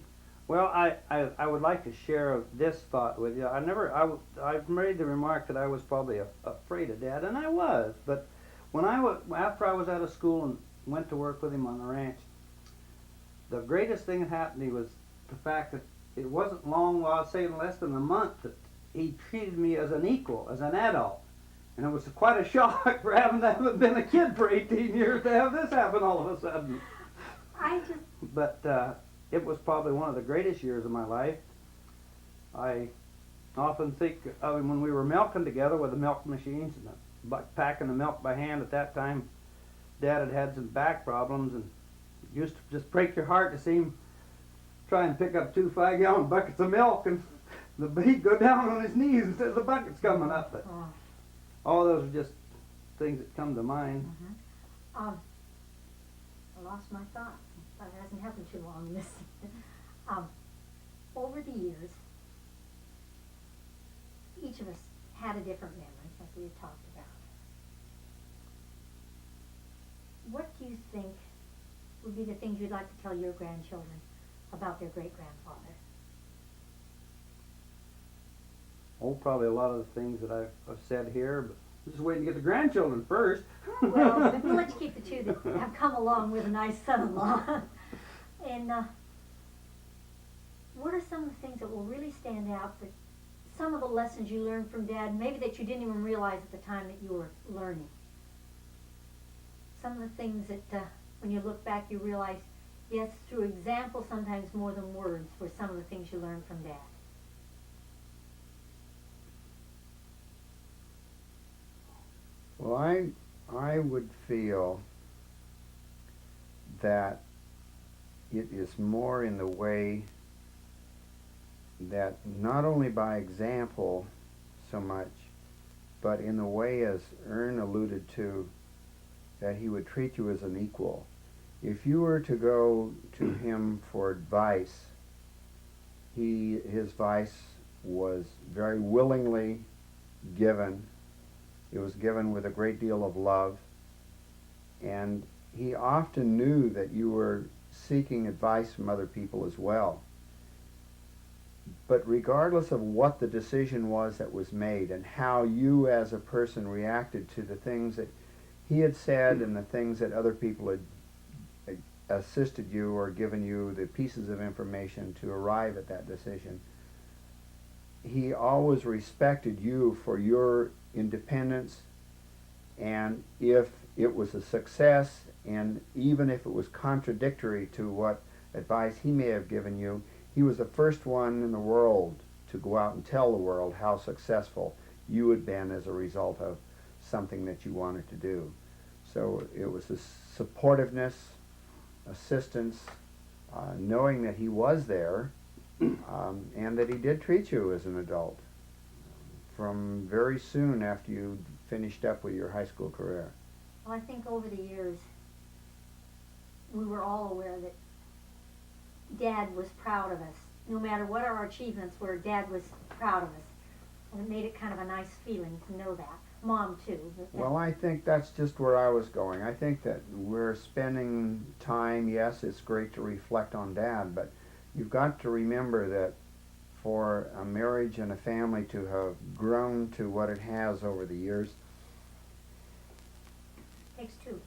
Well, I would like to share this thought with you. I've made the remark that I was probably afraid of Dad, and I was. But when after I was out of school and went to work with him on the ranch, the greatest thing that happened to me was the fact that it wasn't long, well, I'd say in less than a month, that he treated me as an equal, as an adult. And it was quite a shock for having been a kid for 18 years to have this happen all of a sudden. But it was probably one of the greatest years of my life. I often think of him when we were milking together with the milk machines and packing the milk by hand. At that time, Dad had some back problems, and It used to just break your heart to see him try and pick up 2 5-gallon buckets of milk, and he'd go down on his knees instead of the buckets coming up. But all those are just things that come to mind. I lost my thought. That hasn't happened too long. This, over the years, each of us had a different memory, like we had talked about. What do you think would be the things you'd like to tell your grandchildren about their great-grandfather? Oh, probably a lot of the things that I've said here, but I'm just waiting to get the grandchildren first. Well, we'll let you keep the two that have come along with a nice son-in-law. And what are some of the things that will really stand out, that some of the lessons you learned from Dad, maybe that you didn't even realize at the time that you were learning? Some of the things that when you look back you realize, yes, through example sometimes more than words, were some of the things you learned from Dad. Well, I would feel that it is more in the way that not only by example so much, but in the way, as Ern alluded to, that he would treat you as an equal. If you were to go to him for advice, his advice was very willingly given. It was given with a great deal of love, and he often knew that you were seeking advice from other people as well. But regardless of what the decision was that was made and how you as a person reacted to the things that he had said and the things that other people had assisted you or given you the pieces of information to arrive at that decision, he always respected you for your independence, and if it was a success, and even if it was contradictory to what advice he may have given you, he was the first one in the world to go out and tell the world how successful you had been as a result of something that you wanted to do. So it was the supportiveness, assistance, knowing that he was there, and that he did treat you as an adult from very soon after you finished up with your high school career. Well, I think over the years, we were all aware that Dad was proud of us. No matter what our achievements were, Dad was proud of us. And it made it kind of a nice feeling to know that. Mom, too. Well, I think that's just where I was going. I think that we're spending time, yes, it's great to reflect on Dad, but you've got to remember that for a marriage and a family to have grown to what it has over the years, Takes two.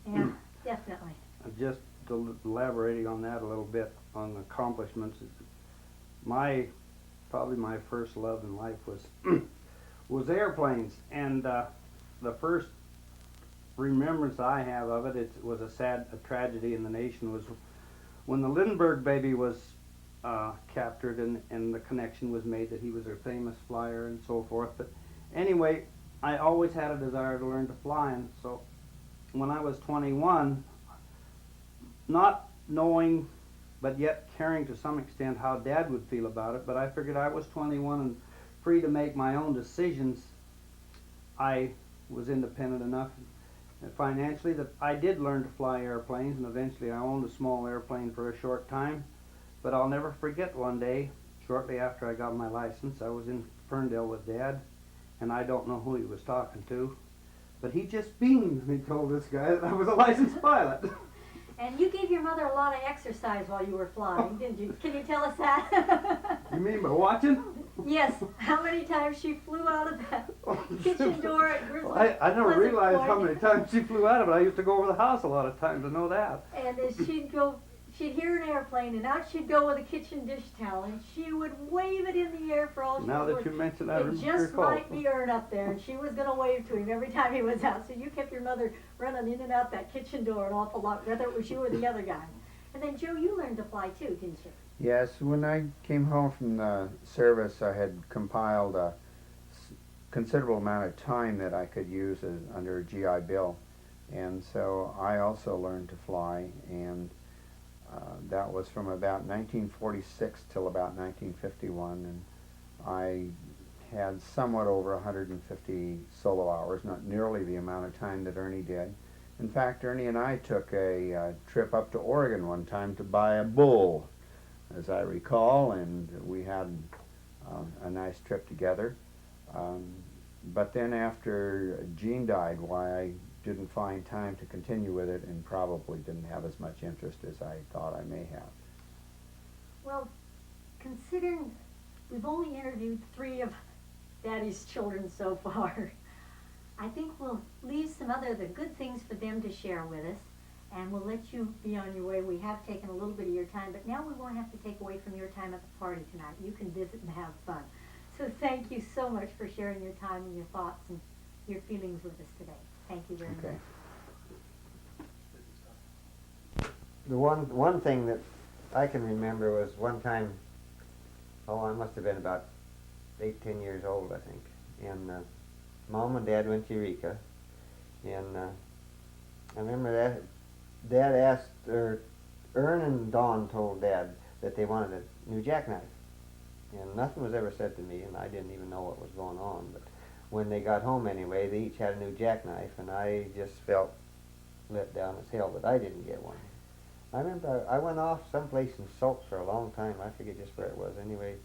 Yeah, definitely. Just elaborating on that a little bit, on the accomplishments, probably my first love in life was airplanes, and the first remembrance I have of it, it was a tragedy in the nation, was when the Lindbergh baby was captured, and the connection was made that he was a famous flyer and so forth. But anyway, I always had a desire to learn to fly, and so when I was 21, not knowing but yet caring to some extent how Dad would feel about it, but I figured I was 21 and free to make my own decisions. I was independent enough financially that I did learn to fly airplanes, and eventually I owned a small airplane for a short time. But I'll never forget one day, shortly after I got my license, I was in Ferndale with Dad, and I don't know who he was talking to, but he just beamed and he told this guy that I was a licensed pilot. And you gave your mother a lot of exercise while you were flying, didn't you? Can you tell us that? You mean by watching? Yes. How many times she flew out of that kitchen door at Grizzly? Well, I never Pleasant realized Point. how many times she flew out of it. I used to go over the house a lot of times to know that. And as she'd hear an airplane, and out she'd go with a kitchen dish towel, and she would wave it in the air for all she Now was that you worth. mention that, I It just recall. might be Ern up there, and she was going to wave to him every time he was out. So you kept your mother running in and out that kitchen door an awful lot, whether it was you or the other guy. And then, Joe, you learned to fly too, didn't you? yes, when I came home from the service, I had compiled a considerable amount of time that I could use under a GI Bill. And so I also learned to fly, and that was from about 1946 till about 1951, and I had somewhat over 150 solo hours, not nearly the amount of time that Ernie did. In fact, Ernie and I took a trip up to Oregon one time to buy a bull, as I recall, and we had a nice trip together. But then after Jean died, why I didn't find time to continue with it, and probably didn't have as much interest as I thought I may have. Well, considering we've only interviewed 3 of Daddy's children so far, I think we'll leave some the good things for them to share with us, and we'll let you be on your way. We have taken a little bit of your time, but now we won't have to take away from your time at the party tonight. You can visit and have fun. So thank you so much for sharing your time and your thoughts and your feelings with us today. Thank you very Okay. much. The one thing that I can remember was one time, I must have been about 8, 10 years old, I think, and Mom and Dad went to Eureka, and I remember that Dad asked, or Ern and Dawn told Dad that they wanted a new jackknife, and nothing was ever said to me, and I didn't even know what was going on, but when they got home anyway, they each had a new jackknife, and I just felt let down as hell that I didn't get one. I remember I went off someplace and sulked for a long time. I forget just where it was. Anyway,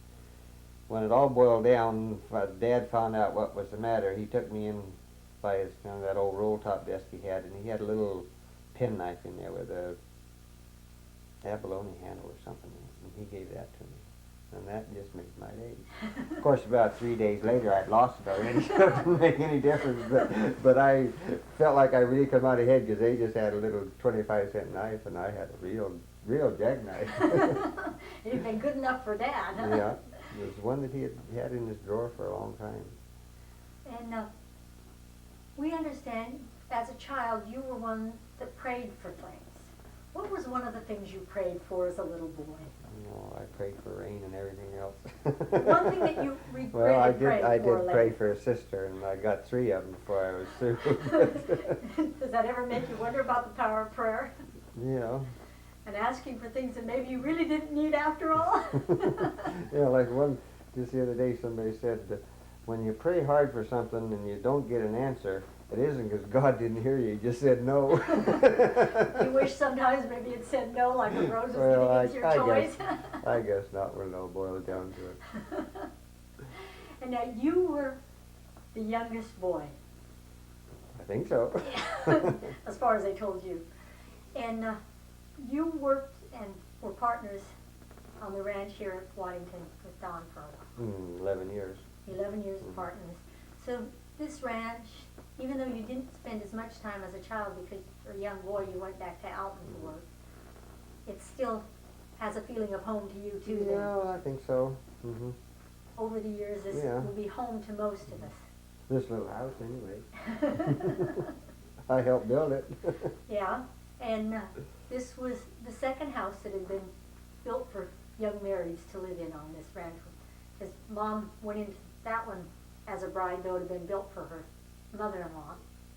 when it all boiled down, Dad found out what was the matter. He took me in by his, that old roll-top desk he had, and he had a little penknife in there with a abalone handle or something in it, and he gave that to me. And that just made my day. Of course, about 3 days later, I'd lost it already, so it didn't make any difference. But I felt like I really come out ahead because they just had a little 25-cent knife, and I had a real jackknife. You've been good enough for Dad, huh? Yeah, it was one that he had in his drawer for a long time. And we understand, as a child, you were one that prayed for things. What was one of the things you prayed for as a little boy? Oh, I prayed for rain and everything else. One thing that you regretted well, I praying for did pray later. for a sister, and I got 3 of them before I was through. Does that ever make you wonder about the power of prayer? You know. And asking for things that maybe you really didn't need after all? Yeah, like just the other day somebody said that when you pray hard for something and you don't get an answer, it isn't because God didn't hear you, he just said no. You wish sometimes maybe it said no, like a rose was Well, getting into your toys? I guess not when it all boils down to it. And now you were the youngest boy. I think so. As far as they told you. And you worked and were partners on the ranch here at Waddington with Don for a while. 11 years. 11 years of partners. So this ranch, even though you didn't spend as much time as a child because you're a young boy, you went back to Alton to work, it still has a feeling of home to you too then. Yeah, I think so. Mm-hmm. Over the years, this will be home to most of us. This little house, anyway. I helped build it. Yeah, and this was the second house that had been built for young marrieds to live in on this ranch. His mom went into that one as a bride, though it had been built for her mother-in-law.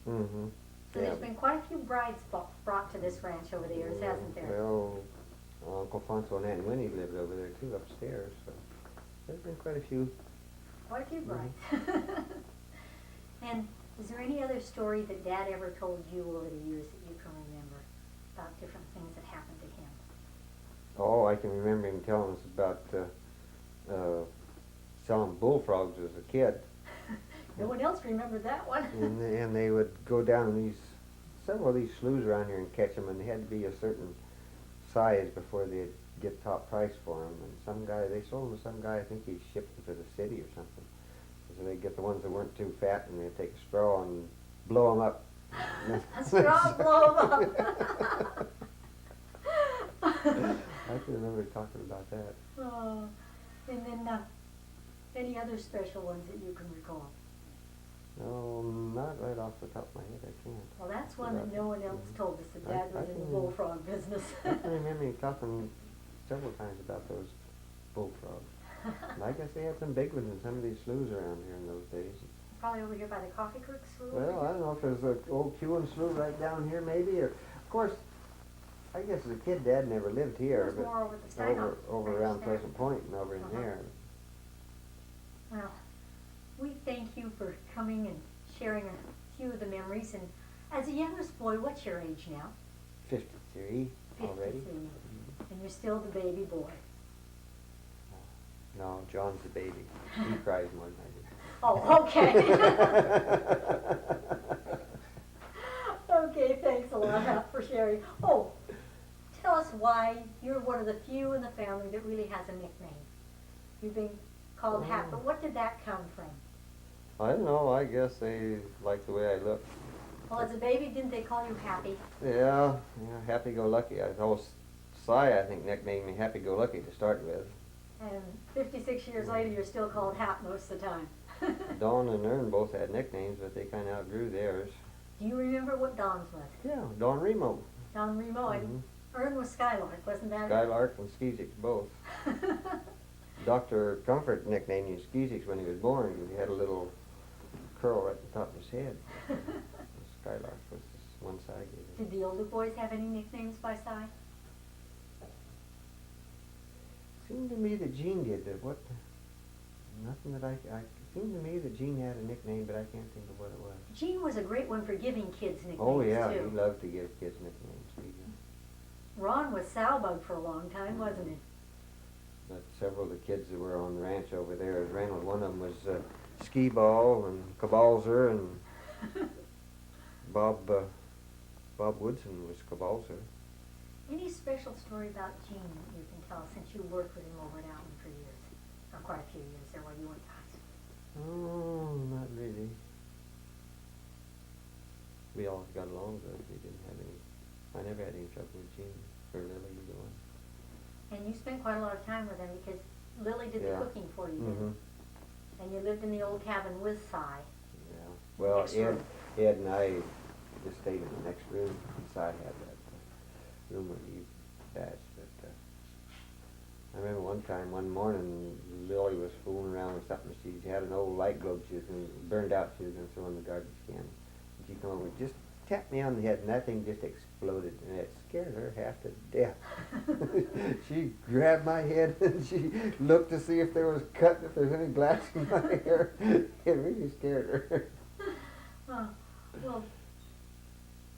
Mm-hmm. So there's been quite a few brides brought to this ranch over the years, hasn't there? Well, Uncle Fonso and Aunt Winnie lived over there too, upstairs. So there's been quite a few. Quite a few brides. And is there any other story that Dad ever told you over the years that you can remember about different things that happened to him? Oh, I can remember him telling us about selling bullfrogs as a kid. No one else remembered that one. and they would go down several of these sloughs around here and catch them, and they had to be a certain size before they'd get top price for them. And they sold them to some guy, I think he shipped them to the city or something. So they'd get the ones that weren't too fat, and they'd take a straw and blow them up. A straw blow them up. I can remember talking about that. Oh, and then any other special ones that you can recall? No, not right off the top of my head, I can't. Well, that's one that no one else told us, that Dad was in the bullfrog business. I can remember him talking several times about those bullfrogs. And I guess they had some big ones in some of these sloughs around here in those days. probably over here by the Coffee Creek Slough. Well, I don't know if there's an old Cuban slough right down here maybe, or, of course, I guess as a kid Dad never lived It here, was but more over the side over around Pleasant Point and over in there. Well, we thank you for coming and sharing a few of the memories. And as a youngest boy, what's your age now? 53 already. 53. And you're still the baby boy. No, John's the baby. He cries more than I do. Oh, okay. Okay, thanks a lot Hap, for sharing. Oh, tell us why you're one of the few in the family that really has a nickname. You've been called Hap, but what did that come from? I don't know, I guess they like the way I look. Well, as a baby, didn't they call you Happy? Yeah, happy-go-lucky. I always Si, I think, nicknamed me Happy-Go-Lucky to start with. And 56 years later, you're still called Hap most of the time. Dawn and Ern both had nicknames, but they kind of outgrew theirs. Do you remember what Dawn's was? Yeah, Dawn Remo. Dawn Remo, and Ern was Skylark, wasn't that? Skylark and Skeezix both. Dr. Comfort nicknamed him Skeezix when he was born. He had a little curl right at the top of his head. Skylark was this one side I gave him. Did the older boys have any nicknames by Si? Seemed to me that Gene did. Nothing that it seemed to me that Gene had a nickname, but I can't think of what it was. Gene was a great one for giving kids nicknames, Oh yeah, too. he loved to give kids nicknames. Ron was Salbug for a long time, wasn't he? But several of the kids that were on the ranch over there as Reynolds, one of them was Ski Ball and Cabalzer, and Bob Woodson was Cabalzer. Any special story about Gene that you can tell since you worked with him over in Alton for years? Or quite a few years there while you went to high school. Oh, not really. We all got along good. We didn't have any. I never had any trouble with Gene or Lily, either one. And you spent quite a lot of time with him because Lily did the cooking for you, didn't And you lived in the old cabin with Si. Yeah. Well, Ed and I just stayed in the next room. Si had that room where he bats. But I remember one morning, Lily was fooling around with something. She had an old light globe she was burned out. She was going to throw in the garbage can. And she come over and just tapped me on the head, and that thing just exploded, and it scared her half to death. She grabbed my head and she looked to see if there was cut, if there's any glass in my hair. It really scared her. Well,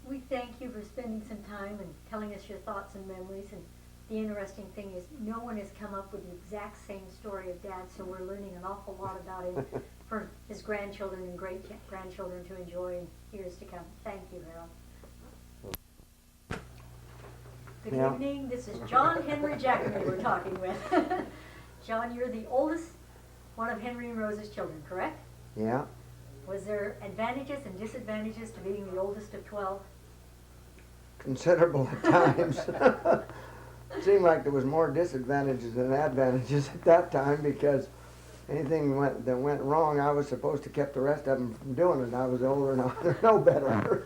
we thank you for spending some time and telling us your thoughts and memories. And the interesting thing is no one has come up with the exact same story of Dad, so we're learning an awful lot about him for his grandchildren and great-grandchildren to enjoy in years to come. Thank you, Harold. Good evening. This is John Henry Giacomini we're talking with. John, you're the oldest one of Henry and Rose's children, correct? Yeah. Was there advantages and disadvantages to being the oldest of 12? Considerable at times. It seemed like there was more disadvantages than advantages at that time because anything that went wrong, I was supposed to keep the rest of them from doing it. I was older and I know better.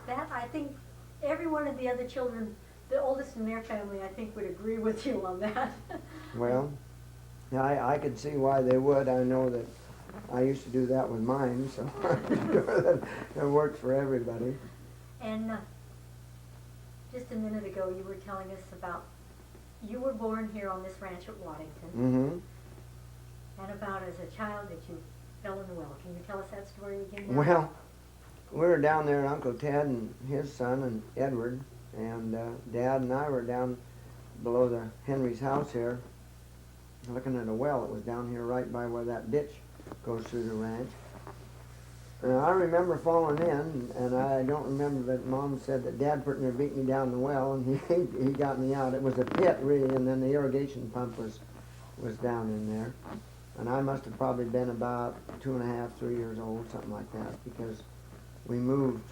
That, I think, every one of the other children, the oldest in their family, I think would agree with you on that. Well, I could see why they would. I know that I used to do that with mine, so I'm sure that it worked for everybody. And just a minute ago, you were telling us about, you were born here on this ranch at Waddington. Mm-hmm. And about as a child that you fell in the well. Can you tell us that story again now? Well, we were down there, Uncle Ted and his son and Edward, and Dad and I were down below the Henry's house here, looking at a well that was down here right by where that ditch goes through the ranch. And I remember falling in, and I don't remember, but Mom said that Dad pretty near beat me down the well, and he got me out. It was a pit, really, and then the irrigation pump was down in there. And I must have probably been about 2.5, 3 years old, something like that, because we moved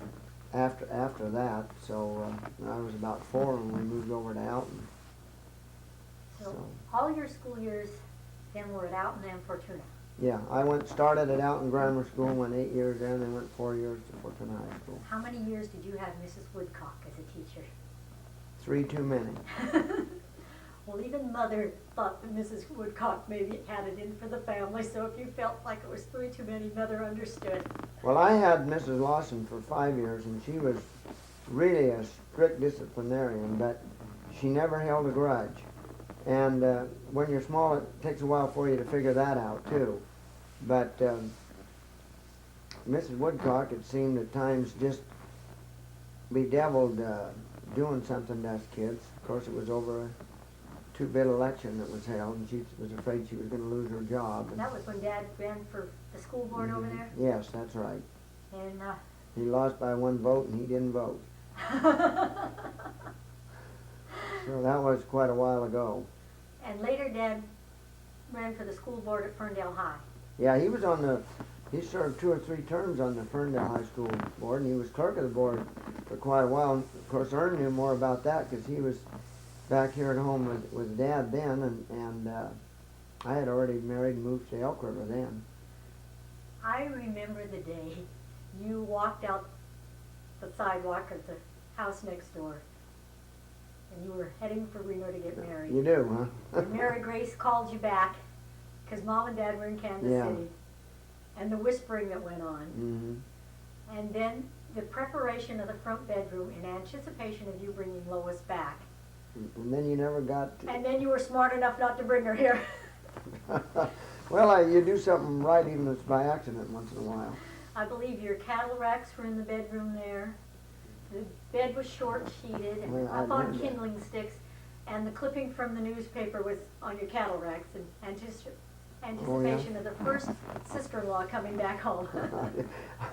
after that. So I was about 4 when we moved over to Alton. So all your school years then were at Alton and Fortuna. Yeah, I started at Alton Grammar School, went 8 years there, and then went 4 years to Fortuna High School. How many years did you have Mrs. Woodcock as a teacher? 3 too many. Well, even Mother thought that Mrs. Woodcock maybe had it in for the family, so if you felt like it was three too many, Mother understood. Well, I had Mrs. Lawson for 5 years, and she was really a strict disciplinarian, but she never held a grudge. And when you're small, it takes a while for you to figure that out, too. But Mrs. Woodcock, it seemed at times, just bedeviled doing something to us kids. Of course, it was over a two-bit election that was held, and she was afraid she was going to lose her job. And that was when Dad ran for the school board over there? Yes, that's right. And He lost by 1 vote, and he didn't vote. So that was quite a while ago. and later Dad ran for the school board at Ferndale High. Yeah, he was on the, he served 2 or 3 terms on the Ferndale High School board, and he was clerk of the board for quite a while. And of course, Ern knew more about that because he was back here at home with Dad then, and I had already married and moved to Elk River then. I remember the day you walked out the sidewalk of the house next door, and you were heading for Reno to get married. You do, huh? And Mary Grace called you back, because Mom and Dad were in Kansas Yeah. City, and the whispering that went on. Mm-hmm. And then the preparation of the front bedroom in anticipation of you bringing Lois back. And then you never got to... And then you were smart enough not to bring her here. Well, you do something right even if it's by accident once in a while. I believe your cattle racks were in the bedroom there. The bed was short sheeted and Well, I up on heard that. kindling sticks, and the clipping from the newspaper was on your cattle racks in anticipation of the first sister-in-law coming back home.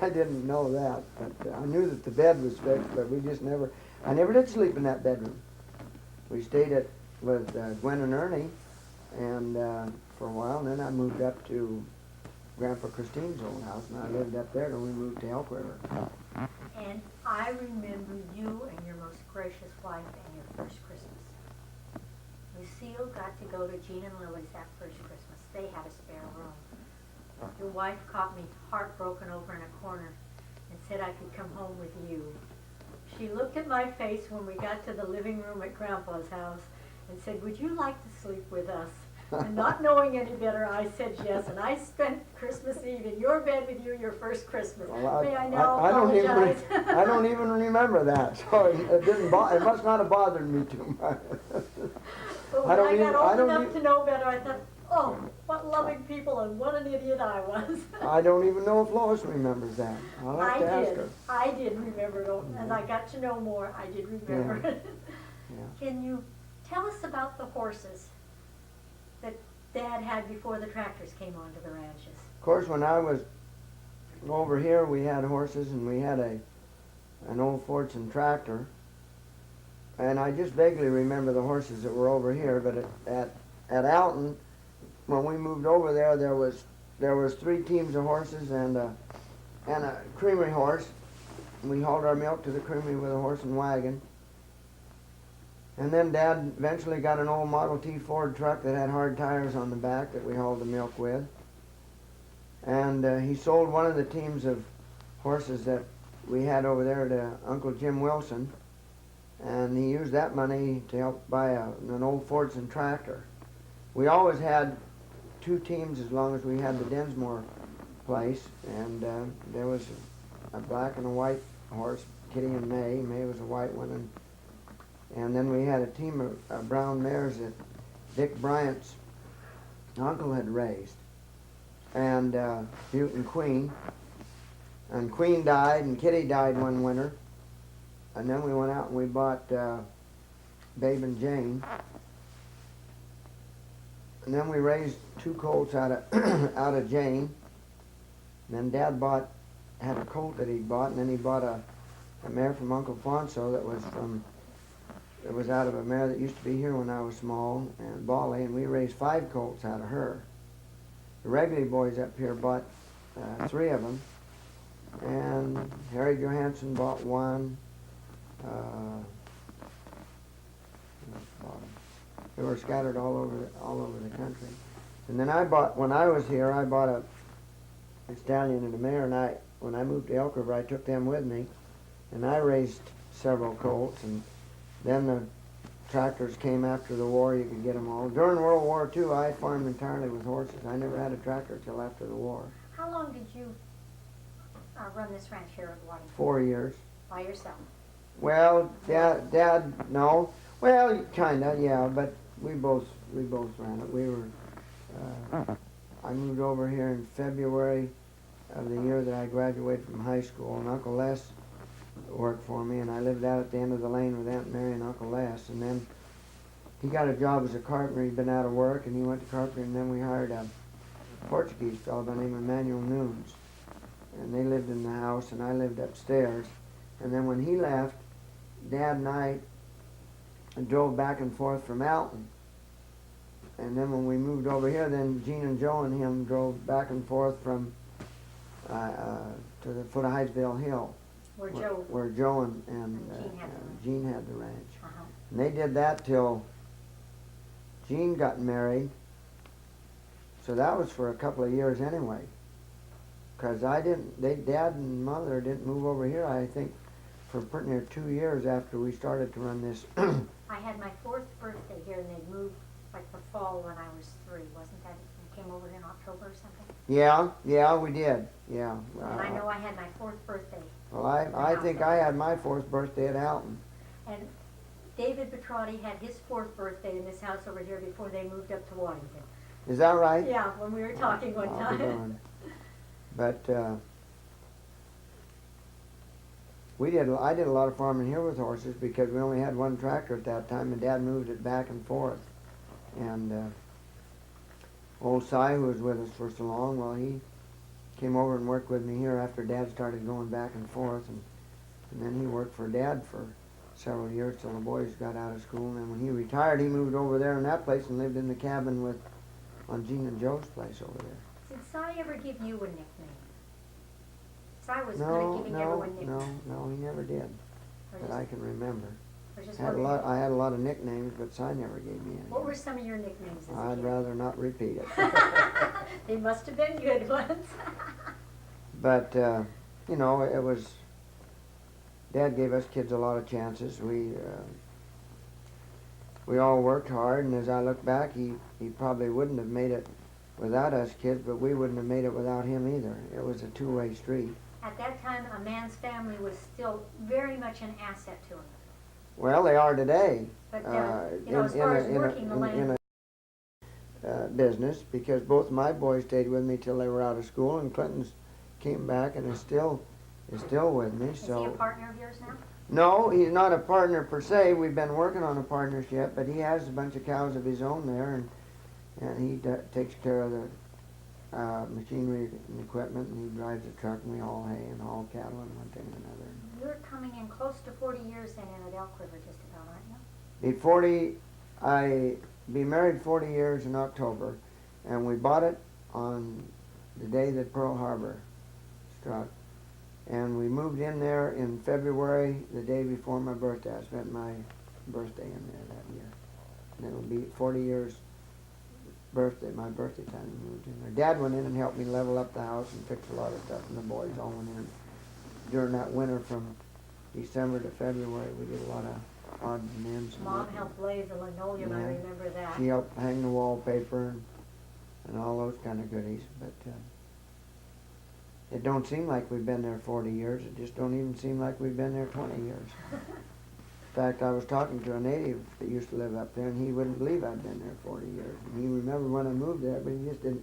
I didn't know that, but I knew that the bed was fixed, but we just never, I never did sleep in that bedroom. We stayed with Gwen and Ernie, and for a while, and then I moved up to Grandpa Christine's old house, and I lived up there till we moved to Elk River. And I remember you and your most gracious wife and your first Christmas. Lucille got to go to Jean and Lily's that first Christmas. They had a spare room. Your wife caught me heartbroken over in a corner and said I could come home with you. She looked at my face when we got to the living room at Grandpa's house and said, "Would you like to sleep with us?" And not knowing any better, I said yes, and I spent Christmas Eve in your bed with you your first Christmas. Well, May I now I don't apologize? I don't even remember that, so it didn't. It must not have bothered me too much. But when I got old enough to know better, I thought, oh, what loving people and what an idiot I was. I don't even know if Lois remembers that. I'll have to ask her. I did remember it. As I got to know more, I did remember it. Yeah. Can you tell us about the horses that Dad had before the tractors came onto the ranches? Of course, when I was over here, we had horses, and we had an old Fordson tractor. And I just vaguely remember the horses that were over here, but at Alton, when we moved over there, there was 3 teams of horses and a creamery horse. We hauled our milk to the creamery with a horse and wagon. And then Dad eventually got an old Model T Ford truck that had hard tires on the back that we hauled the milk with. And he sold one of the teams of horses that we had over there to Uncle Jim Wilson. And he used that money to help buy an old Fordson tractor. We always had 2 teams as long as we had the Densmore place. And there was a black and a white horse, Kitty and May. May was a white one. And then we had a team of brown mares that Dick Bryant's uncle had raised. And Butte and Queen. And Queen died and Kitty died one winter. And then we went out and we bought Babe and Jane. And then we raised 2 colts out of Jane. And then Dad had a colt that he bought, and then he bought a mare from Uncle Fonso that was out of a mare that used to be here when I was small, and Bally, and we raised 5 colts out of her. The Wrigley boys up here bought 3 of them, and Harry Johansson bought 1. They were scattered all over the country. And then when I was here, I bought a stallion and a mare, and when I moved to Elk River, I took them with me, and I raised several colts, and then the tractors came after the war, you could get them all. During World War II, I farmed entirely with horses. I never had a tractor till after the war. How long did you run this ranch here at Waddington? 4 years. By yourself? Well, Dad, no. Well, kinda, yeah, but we both ran it. We were, I moved over here in February of the year that I graduated from high school, and Uncle Les worked for me, and I lived out at the end of the lane with Aunt Mary and Uncle Les, and then he got a job as a carpenter. He'd been out of work, and he went to carpentry, and then we hired a Portuguese fellow by the name of Manuel Nunes, and they lived in the house, and I lived upstairs. And then when he left, Dad and I drove back and forth from Alton. And then when we moved over here, then Gene and Joe and him drove back and forth from to the foot of Hydesville Hill, Where Joe and Gene had the ranch. And they did that till Gene got married. So that was for a couple of years anyway. Because Dad and Mother didn't move over here, I think, for pretty near 2 years after we started to run this. I had my 4th birthday here, and they moved like the fall when I was 3. Wasn't that? You came over here in October or something? Yeah, we did. Yeah. And I know I had my 4th birthday. Well, I think I had my 4th birthday at Alton. And David Pedrotti had his 4th birthday in this house over here before they moved up to Waddington. Is that right? Yeah, when we were talking one time. But I did a lot of farming here with horses because we only had one tractor at that time, and Dad moved it back and forth. And old Si, who was with us for so long, well, he came over and worked with me here after Dad started going back and forth, and then he worked for Dad for several years till the boys got out of school. And then when he retired, he moved over there in that place and lived in the cabin on Gene and Joe's place over there. Did Si ever give you a nickname? Si was good at giving everyone nicknames. No, he never did, that I can remember. I had a lot of nicknames, but Si never gave me any. What were some of your nicknames as a I'd kid? rather not repeat it. They must have been good ones. But, you know, it was, Dad gave us kids a lot of chances. We all worked hard, and as I look back, he probably wouldn't have made it without us kids, but we wouldn't have made it without him either. It was a two-way street. At that time, a man's family was still very much an asset to him. Well, they are today. But, you know, as far as working the land. In a business, because both my boys stayed with me till they were out of school, and Clinton's came back and is still with me. Is he a partner of yours now? No, he's not a partner per se. We've been working on a partnership, but he has a bunch of cows of his own there, and he takes care of the machinery and equipment, and he drives a truck, and we haul hay and haul cattle and one thing and another. You're coming in close to 40 years then in at Elk River just about, aren't you? I be married 40 years in October, and we bought it on the day that Pearl Harbor struck. And we moved in there in February, the day before my birthday. I spent my birthday in there that year. And it'll be 40 years my birthday time we moved in there. Dad went in and helped me level up the house and fix a lot of stuff, and the boys all went in. During that winter from December to February, we did a lot of odds and ends. Mom helped lay the linoleum, I remember that. She helped hang the wallpaper and all those kind of goodies, but it don't seem like we've been there 40 years. It just don't even seem like we've been there 20 years. In fact, I was talking to a native that used to live up there, and he wouldn't believe I'd been there 40 years. And he remembered when I moved there, but he just didn't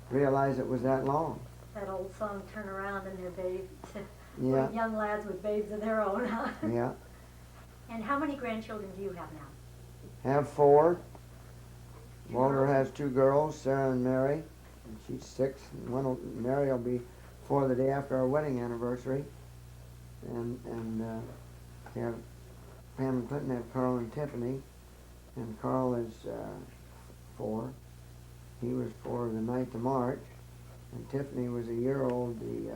realize it was that long. That old song, Turn Around, and their babes. Yeah. Young lads with babes of their own, huh? Yeah. And how many grandchildren do you have now? Have 4. Walter has 2 girls, Sarah and Mary, and she's 6. And Mary will be 4 the day after our wedding anniversary. And we have Pam and Clinton have Carl and Tiffany, and Carl is 4. He was 4 the 9th of March, and Tiffany was a year old the